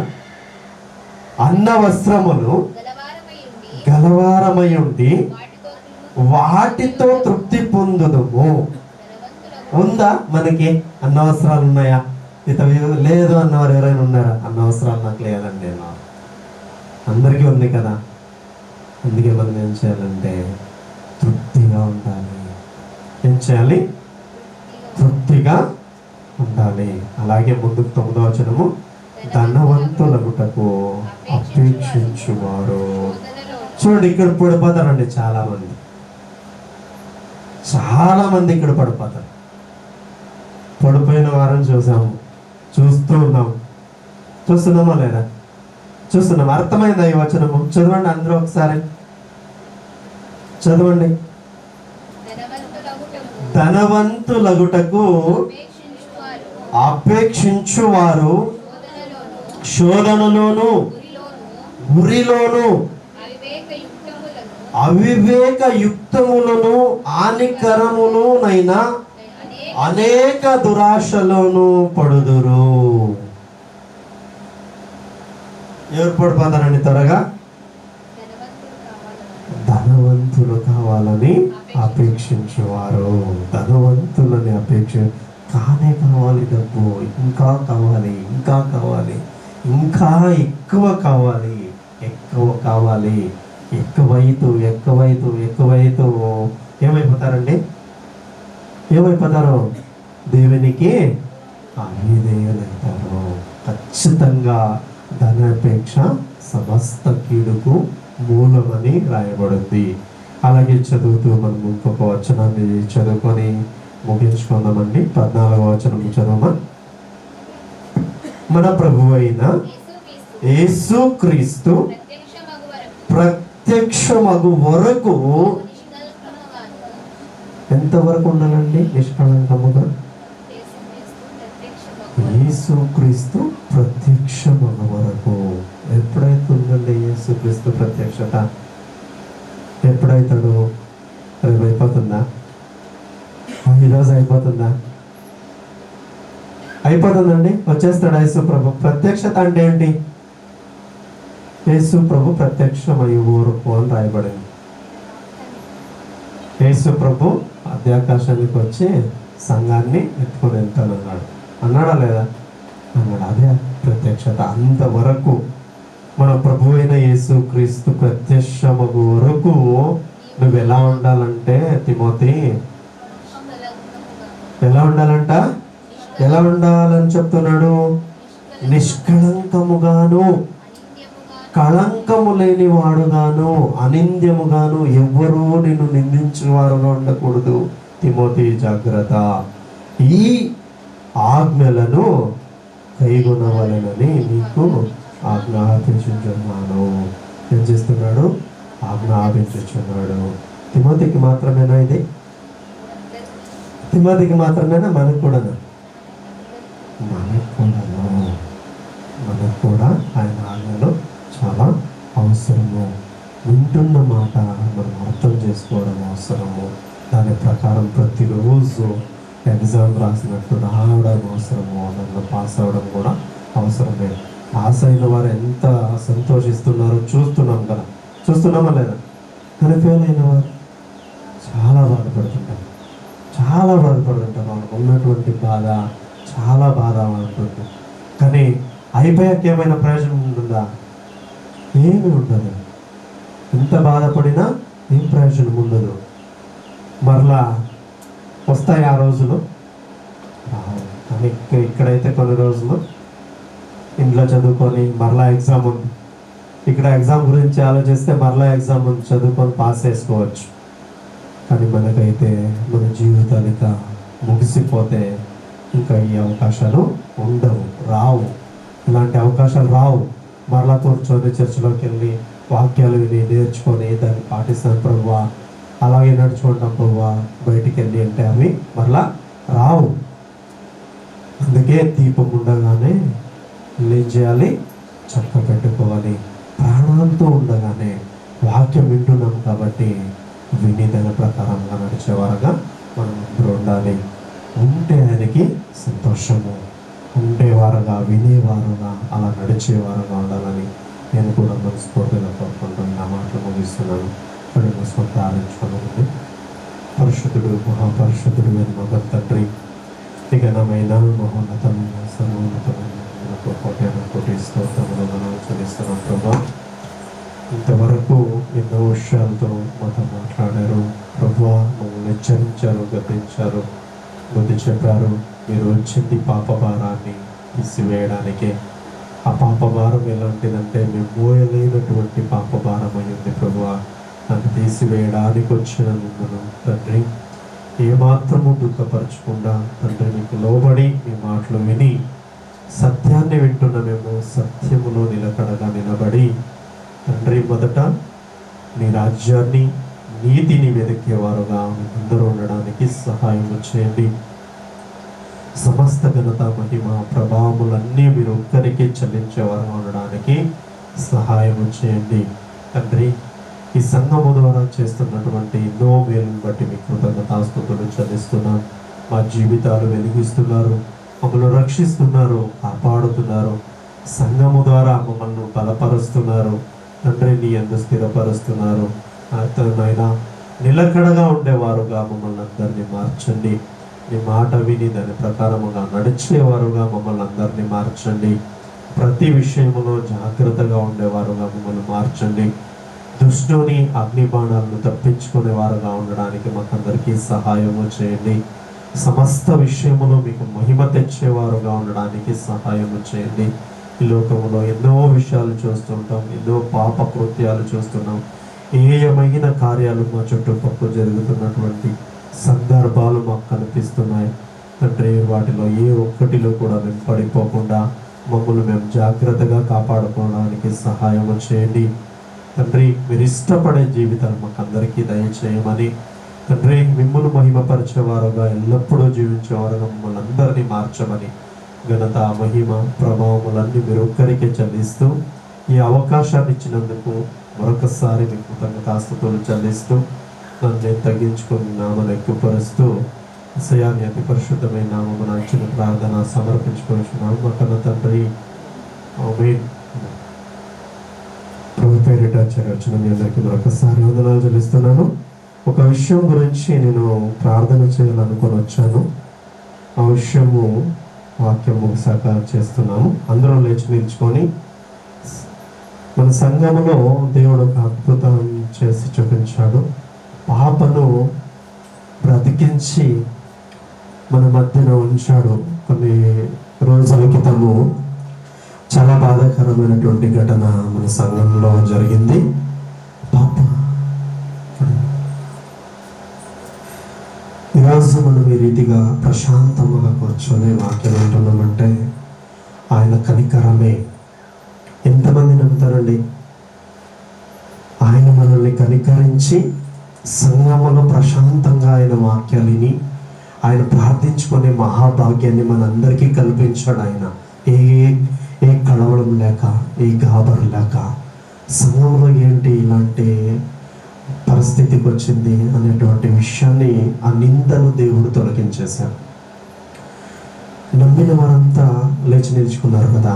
Speaker 4: అన్న వస్త్రమును
Speaker 3: గలవారమై ఉండి
Speaker 4: గలవారమై ఉండి
Speaker 3: వాటితో
Speaker 4: వాటితో తృప్తి పొందుదుము.
Speaker 3: ధనవంతులకు
Speaker 4: ఉందా మనకి అన్నవసరాలు ఉన్నాయా? లేదు అన్నవారు ఎవరైనా ఉన్నారా? అన్నవసరాలు నాకు లేదండి. అందరికీ ఉంది కదా. అందుకే మనం ఏం చేయాలంటే తృప్తిగా ఉండాలి. ఏం చేయాలి? తృప్తిగా ఉండాలి. అలాగే ముందుకు 9వ వచనము, ధనవంతులగుటకు అపేక్షించువారు. చూడండి, ఇక్కడ పడిపోతారండి చాలా మంది ఇక్కడ పడిపోతారు. పడిపోయిన వారిని చూస్తున్నామా లేదా? చూస్తున్నాం. అర్థమైందా ఈ వచనము? చదవండి అందరూ ఒకసారి చదవండి. ధనవంతులగుటకు అపేక్షించువారు శోధనలోను గురిలోను అవివేక యుక్తములను హానికరములునైనా అనేక దురాశలోను పడుదురు. ఎవరు పడిపోతారండి త్వరగా? ధనవంతులు కావాలని అపేక్షించేవారు. ధనవంతులని కావాలి డబ్బు, ఇంకా కావాలి, ఇంకా కావాలి, ఇంకా ఎక్కువ కావాలి, ఎక్కువైతూ ఏమైపోతారండి? దేవునికి అవిధేయులైతారు. ఖచ్చితంగా ధనాపేక్ష సమస్త కీడుకు మూలమని రాయబడింది. అలాగే చదువుతూ మనం ఇంకొక వచనాన్ని చదువుకొని ముగించుకుందామండి. 14వ వచనం చదవమా. మన ప్రభువు అయిన యేసుక్రీస్తు ప్రత్యక్షమగు వరకు ఎంతవరకు ఉండాలండి? నిష్కళంకముగా యేసుక్రీస్తు ప్రత్యక్షమగు వరకు. ఎప్పుడైతే ఉందండి యేసుక్రీస్తు ప్రత్యక్షత? ఎప్పుడైతాడు? రేపు అయిపోతుందా? ఈరోజు అయిపోతుందా? అయిపోతుందండి. వచ్చేస్తాడు యేసు ప్రభు. ప్రత్యక్షత అంటే ఏంటి? యేసు ప్రభు ప్రత్యక్షమయ్యే వరకు అని రాయబడింది. యేసు ప్రభు ఆకాశానికి వచ్చి సంఘాన్ని ఎత్తుకొని వెళ్తానన్నాడు. అన్నాడా లేదా? అన్నాడు. అదే ప్రత్యక్షత. అంతవరకు మన ప్రభు అయిన యేసుక్రీస్తు ప్రత్యక్షమగు వరకు నువ్వు ఎలా ఉండాలంటే తిమోతి, ఎలా ఉండాలంట? ఎలా ఉండాలని చెప్తున్నాడు? నిష్కళంకముగాను, కళంకము లేని వాడుగాను, అనింద్యముగాను, ఎవ్వరూ నిన్ను నిందించేవారుగా ఉండకూడదు. తిమోతి జాగ్రత్త. ఈ ఆజ్ఞలను కైగొనవలెనని నీకు ఆజ్ఞాపించుచున్నాను. ఏం చేస్తున్నాడు? ఆజ్ఞాపించుచున్నాడు. తిమోతికి మాత్రమేనా ఇది? తిమోతికి మాత్రమేనా? మనకు కూడాను? మనకు కూడా ఆయన ఆజ్ఞలు చాలా అవసరము. వింటున్న మాట మనం అర్థం చేసుకోవడం అవసరము. దాని ప్రకారం ప్రతిరోజు ఎగ్జామ్ రాసినట్టు రావడం అవసరము. దాంట్లో పాస్ అవ్వడం కూడా అవసరమే. పాస్ అయిన వారు ఎంత సంతోషిస్తున్నారో చూస్తున్నామా లేదా? కానీ ఫెయిల్ అయిన వారు చాలా బాధపడుతుంటారు. వాళ్ళకు ఉన్నటువంటి బాధ చాలా బాధ ఉంటుంది. కానీ అయిపోయాక ఏమైనా ప్రయోజనం ఉంటుందా? ఏమి ఉండదు. ఎంత బాధపడినా ఏం ప్రయోజనం ఉండదు. మరలా వస్తాయి ఆ రోజులు. కానీ ఇక్కడైతే కొన్ని రోజులు ఇంట్లో చదువుకొని మరలా ఎగ్జామ్ ఉంది. ఇక్కడ ఎగ్జామ్ గురించి ఆలోచిస్తే మరలా ఎగ్జామ్ ఉంది, చదువుకొని పాస్ చేసుకోవచ్చు. కానీ మనకైతే మన జీవితాలు ఇక ముగిసిపోతే ఇంకా ఈ అవకాశాలు ఉండవు, రావు. ఇలాంటి అవకాశాలు రావు. మరలా కూర్చొని చర్చిలోకి వెళ్ళి వాక్యాలు విని నేర్చుకొని దాన్ని పాటిస్తాను ప్రభువా, అలాగే నడుచుకుంటాం ప్రభువా, బయటికి వెళ్ళి అంటే అవి మరలా రావు. అందుకే దీపం ఉండగానే ఏం చేయాలి? చక్క పెట్టుకోవాలి. ప్రాణాలతో ఉండగానే వాక్యం వింటున్నాం కాబట్టి విని దాని ప్రకారంగా నడిచేవారుగా మనం ఇప్పుడు ఉండాలి. ఉంటే ఆయనకి సంతోషము, ఉండేవారుగా, వినేవారుగా, అలా నడిచేవారుగా ఉండాలని నేను కూడా మనస్ఫూర్తిగా కోరుకుంటాను. నా మాటలు ముగిస్తున్నాను. కళ్ళు మూసుకొని ప్రార్థించుకోవాలి. పరిశుద్ధుడు, మహాపరిశుద్ధుడు అని మగ తండ్రి, ఈ ఘనమైన మహోన్నతమైన సర్వోన్నతమైన కోటి స్తోత్రములు మనం చెల్లిస్తున్నాం ప్రభా. ఇంతవరకు ఎన్నో విషయాలతో మాతో మాట్లాడారు ప్రభా. మమ్మల్ని హెచ్చరించారు, గద్దించారు, బుద్ధి చెప్పారు. మీరు వచ్చింది పాప భారాన్ని తీసివేయడానికే. ఆ పాప భారం ఎలాంటిదంటే మేము మోయలేనటువంటి పాప భారం అయ్యింది ప్రభువా. నన్ను తీసివేయడానికి వచ్చిన మిమ్మల్ని తండ్రి ఏమాత్రము దుఃఖపరచకుండా తండ్రి మీకు లోబడి మీ మాటలు విని సత్యాన్ని వింటున్న మేము సత్యములో నిలకడగా నిలబడి తండ్రి మొదట నీ రాజ్యాన్ని, నీతిని వెతికేవారుగా అందరూ ఉండడానికి సహాయం చేయండి. సమస్త ఘనత, మహిమ, ప్రభావములన్నీ మీరు ఒక్కరికి చెల్లించేవారు ఉండడానికి సహాయం చేయండి తండ్రి. ఈ సంఘము ద్వారా చేస్తున్నటువంటి ఎన్నో మేలును బట్టి మీకు కృతజ్ఞతాస్తుతులు చెల్లిస్తున్నాం. మా జీవితాలు వెలిగిస్తున్నారు, మమ్మల్ని రక్షిస్తున్నారు, కాపాడుతున్నారు. సంఘము ద్వారా మమ్మల్ని బలపరుస్తున్నారు తండ్రి. నీ యందు స్థిరపరుస్తున్నారు. నాయన నిలకడగా ఉండేవారుగా మమ్మల్ని అందరినీ మార్చండి. నీ మాట విని దాని ప్రకారముగా నడిచేవారుగా మమ్మల్ని అందరినీ మార్చండి. ప్రతి విషయంలో జాగ్రత్తగా ఉండేవారుగా మమ్మల్ని మార్చండి. దుష్టుని అగ్నిబాణాలను తప్పించుకునేవారుగా ఉండడానికి మాకందరికీ సహాయము చేయండి. సమస్త విషయములో మీకు మహిమ తెచ్చేవారుగా ఉండడానికి సహాయము చేయండి. ఈ లోకములో ఎన్నో విషయాలు చూస్తుంటాం, ఎన్నో పాప కృత్యాలు చూస్తున్నాం. ఏయమైన కార్యాలు మా చుట్టుపక్కల జరుగుతున్నటువంటి సందర్భాలు మాకు కనిపిస్తున్నాయి తండ్రి. వాటిలో ఏ ఒక్కటిలో కూడా మేము పడిపోకుండా మమ్మల్ని మేము జాగ్రత్తగా కాపాడుకోవడానికి సహాయము చేయండి తండ్రి. మీరు ఇష్టపడే జీవితాలు మాకు అందరికీ దయచేయమని తండ్రి, మిమ్మల్ని మహిమపరిచేవారుగా ఎల్లప్పుడూ జీవించేవారుగా మమ్మల్ని అందరినీ మార్చమని ఘనత, మహిమ, ప్రభావములన్నీ మీరు ఒక్కరికే చెల్లిస్తూ ఈ అవకాశాన్ని ఇచ్చినందుకు మరొకసారి మీకు కృతజ్ఞతాస్తుతులు చెల్లిస్తూ నన్ను నేను తగ్గించుకొని నామను ఎక్కువపరుస్తూ విషయాన్ని అతి పరిశుద్ధమైన నామమున ఇచ్చిన ప్రార్థన సమర్పించుకొనిచున్నాను మా కన్న తండ్రి. ఆమేన్. ప్రభు పేరిట వచ్చిన మీ అందరికీ మరొకసారి వందనాలు చెల్లిస్తున్నాను. ఒక విషయం గురించి నేను ప్రార్థన చేయాలనుకొని వచ్చాను. ఆ విషయము వాక్యం ముగిసాక చేస్తున్నాము. అందరూ లేచి నిల్చుకొని మన సంఘములో దేవుడు ఒక అద్భుతం చేసి చూపించాడు. పాపను బ్రతికించి మన మధ్యన ఉంచాడు. కొన్ని రోజుల క్రితము చాలా బాధాకరమైనటువంటి ఘటన మన సంఘంలో జరిగింది. పాప ఈరోజు మనం ఈ రీతిగా ప్రశాంతంగా కూర్చొని వాక్యం వింటున్నామంటే ఆయన కనికరమే. ఎంతమంది నమ్ముతారండి? ఆయన మనల్ని కనికరించి సంఘములో ప్రశాంతంగా ఆయన వాక్యాలని ఆయన ప్రార్థించుకునే మహాభాగ్యాన్ని మనందరికీ కల్పించాడు. ఆయన ఏ కలవడం లేక, ఏ గాబరు లేక, సంఘంలో ఏంటి ఇలాంటి పరిస్థితికి వచ్చింది అనేటువంటి విషయాన్ని, ఆ నిందను దేవుడు తొలగించేశాడు. నమ్మిన వారంతా లేచి నిలుచుకున్నారు కదా.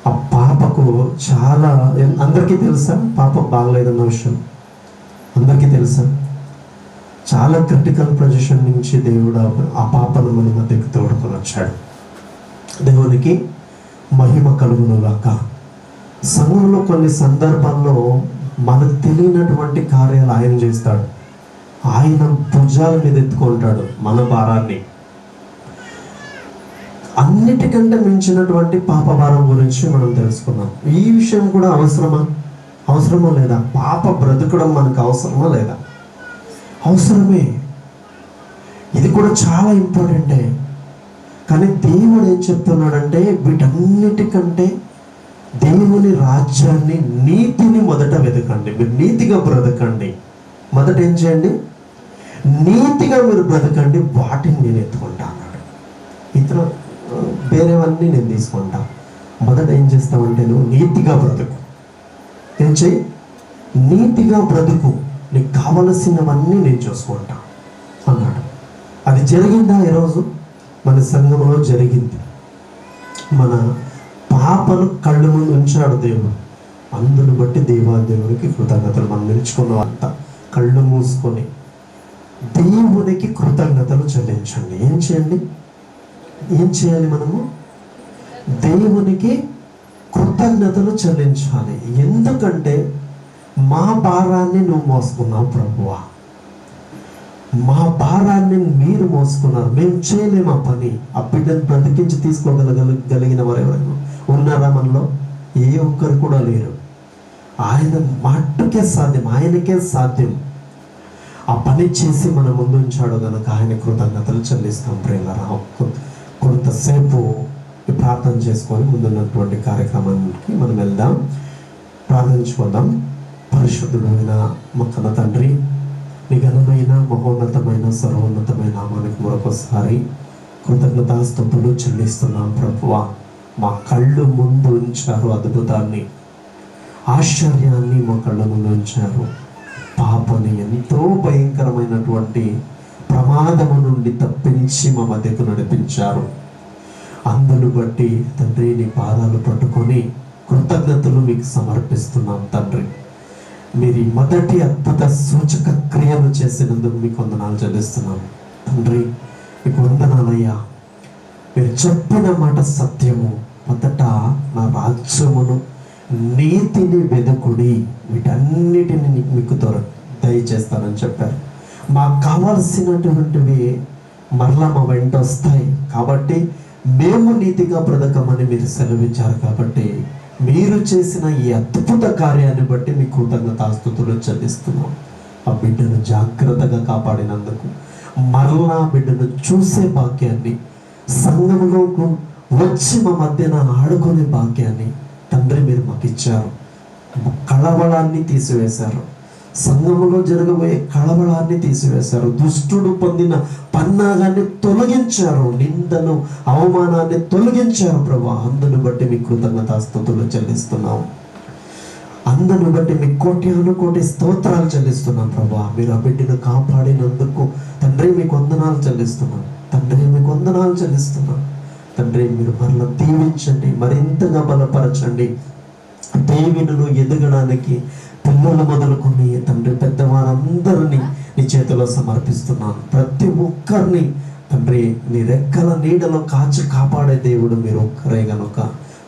Speaker 4: ఆ పాపకు చాలా, అందరికీ తెలుసా పాప బాగలేదన్న విషయం? అందరికీ తెలుసా? చాలా క్రిటికల్ పొజిషన్ నుంచి దేవుడు ఆ పాపను మన మధ్యకి తోడుకొని వచ్చాడు. దేవునికి మహిమ కలుగును గాక. సంఘంలో కొన్ని సందర్భాల్లో మనకు తెలియనటువంటి కార్యాలు ఆయన చేస్తాడు. ఆయన భుజాల మీద ఎత్తుకుంటాడు మన భారాన్ని. అన్నిటికంటే మించినటువంటి పాప భారం గురించి మనం తెలుసుకున్నాం. ఈ విషయం కూడా అవసరమా లేదా? పాప బ్రతకడం మనకు అవసరమా లేదా? అవసరమే. ఇది కూడా చాలా ఇంపార్టెంటే. కానీ దేవుడు ఏం చెప్తున్నాడంటే, వీటన్నిటికంటే దేవుని రాజ్యాన్ని, నీతిని మొదట వెతకండి. మీరు నీతిగా బ్రతకండి. మొదట ఏం చేయండి? నీతిగా మీరు బ్రతకండి, వాటిని నేను ఎత్తుకుంటా అన్నాడు. ఇతర వేరేవన్నీ నేను తీసుకుంటా. మొదట ఏం చేస్తామంటే, నువ్వు నీతిగా బ్రతుకు. ఏం చెయ్యి? నీతిగా బ్రతుకు, నీకు కావలసినవన్నీ నేను చూసుకుంటా అన్నాడు. అది జరిగిందా? ఈరోజు మన సంఘంలో జరిగింది. మన పాపను కళ్ళు ముందు ఉంచాడు దేవుడు. అందును బట్టి దేవాదేవునికి కృతజ్ఞతలు. మనం నిలుచుకున్న అంతా కళ్ళు మూసుకొని దేవునికి కృతజ్ఞతలు చెల్లించండి. ఏం చేయండి? ఏం చేయాలి? మనము దేవునికి కృతజ్ఞతలు చెల్లించాలి. ఎందుకంటే మా భారాన్ని నువ్వు మోసుకున్నావు ప్రభువా, మా భారాన్ని మీరు మోసుకున్నారు. మేము చేయలేము ఆ పని. ఆ బిడ్డను బ్రతికించి తీసుకోగలిగిన వారు ఎవరైనా ఉన్నారా మనలో? ఏ ఒక్కరు కూడా లేరు. ఆయన మట్టుకే సాధ్యం, ఆయనకే సాధ్యం. ఆ పని చేసి మన ముందు ఉంచాడు కనుక ఆయన కృతజ్ఞతలు చెల్లిస్తాం. ప్రేమరా కొంతసేపు ప్రార్థన చేసుకొని ముందున్నటువంటి కార్యక్రమానికి మనం వెళ్దాం, ప్రార్థించుకుందాం. పరిశుద్ధుడైన మా కన్న తండ్రి, నీ ఘనమైన మహోన్నతమైన సర్వోన్నతమైన నామానికి మరొకసారి కృతజ్ఞతాస్తుతులు చెల్లిస్తున్నాం ప్రభువా. మా కళ్ళు ముందు ఉంచారు అద్భుతాన్ని, ఆశ్చర్యాన్ని మా కళ్ళ ముందు ఉంచారు. పాపని ఎంతో భయంకరమైనటువంటి ప్రమాదము నుండి తప్పించి మా మధ్యకు నడిపించారు. అందును బట్టి తండ్రి నీ పాదాలు పట్టుకొని కృతజ్ఞతలు మీకు సమర్పిస్తున్నాం తండ్రి. మీరు మొదటి అద్భుత సూచక క్రియలు చేసినందుకు మీకు వందనాలు చెల్లిస్తున్నాం తండ్రి. మీకు వందనాలయ్యా. మీరు చెప్పిన మాట సత్యము. మొదట నా రాజ్యమును నీతిని వెదకుడి, వీటన్నిటిని మీకు దయచేస్తానని చెప్పారు. మాకు కావాల్సినటువంటివి మరలా మా వెంట వస్తాయి. కాబట్టి మేము నీతిగా బ్రతకమని మీరు సెలవిచ్చారు. కాబట్టి మీరు చేసిన ఈ అద్భుత కార్యాన్ని బట్టి మీకు కృతజ్ఞతాస్తుతులు చెల్లిస్తున్నాం. ఆ బిడ్డను జాగ్రత్తగా కాపాడినందుకు, మరలా బిడ్డను చూసే భాగ్యాన్ని, సంఘంలో వచ్చి మా మధ్యన ఆడుకునే భాగ్యాన్ని తండ్రి మీరు మాకు ఇచ్చారు. కళవళాన్ని తీసివేశారు. సంఘములో జరగబోయే కళవళాన్ని తీసివేశారు. దుష్టుడు పొందిన పన్నాగాన్ని తొలగించారు. నిందను, అవమానాన్ని తొలగించారు ప్రభా. అందును బట్టి మీ కృతజ్ఞతాస్తుతులు చెల్లిస్తున్నాం. అందును బట్టి మీ కోటి స్తోత్రాలు చెల్లిస్తున్నాం ప్రభా. మీరు ఆ బిడ్డను కాపాడినందుకు తండ్రి మీకు వందనాలు చెల్లిస్తున్నాం. తండ్రి మీకు వందనాలు చెల్లిస్తున్నాం. తండ్రి మీరు మరలా దీవించండి, మరింతగా బలపరచండి. దేవినులు ఎదగడానికి పిల్లలు మొదలుకొని తండ్రి పెద్దవారందరినీ నీ చేతిలో సమర్పిస్తున్నాను. ప్రతి ఒక్కరిని తండ్రి నీ రెక్కల నీడలో కాచి కాపాడే దేవుడు మీరు ఒక్కరే గనుక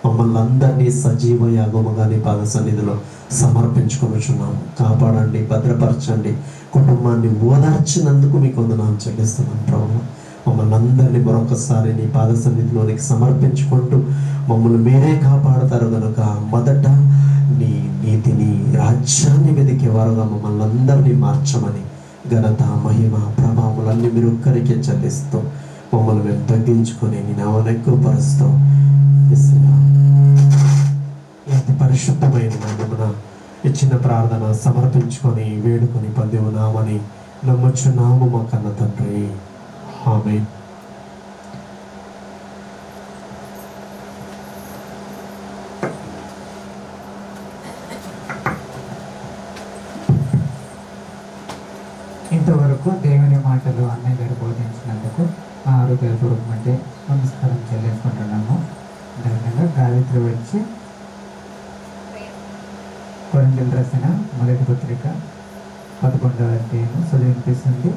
Speaker 4: మమ్మల్ని అందరినీ సజీవ యాగముగా నీ పాద సన్నిధిలో సమర్పించుకొనుచున్నాము. కాపాడండి, భద్రపరచండి. కుటుంబాన్ని ఓదార్చినందుకు మీకు వందనాలు చెల్లిస్తున్నాను ప్రభు. మమ్మల్ని అందరినీ మరొకసారి నీ పాద సన్నిధిలోనికి సమర్పించుకుంటూ మమ్మల్ని మీరే కాపాడతారు కనుక మొదట నీ నీతిని, రాజ్యాన్ని వెతికేవారుగా మమ్మల్ని అందరినీ మార్చమని ఘనత, మహిమ, ప్రభావములన్నీ మీరు ఒక్కరికే చెల్లిస్తూ మమ్మల్ని మేము తగ్గించుకొని నీ నామమును ఎక్కువపరుస్తూ అతి పరిశుద్ధమైన నామమున ఇచ్చిన ప్రార్థన సమర్పించుకొని వేడుకొని పొందున్నామని నమ్ముచున్నాము మా కన్న తండ్రి. ఆమేన్.
Speaker 2: ఇంతవరకు దేవుని మాటలు అన్నయ్య గారు బోధించినందుకు మా ఆరోగ్యపూర్వకమంటే నమస్కారం చెల్లించుకుంటున్నాము. అదేవిధంగా గాయత్రి వచ్చి కొరింథీయులకు రాసిన మొదటి పత్రిక 11వ అధ్యాయం చదివినిపిస్తుంది.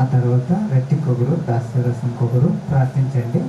Speaker 2: ఆ తర్వాత రెట్టి కొగురు, దాస్యరసం కొగురు ప్రార్థించండి.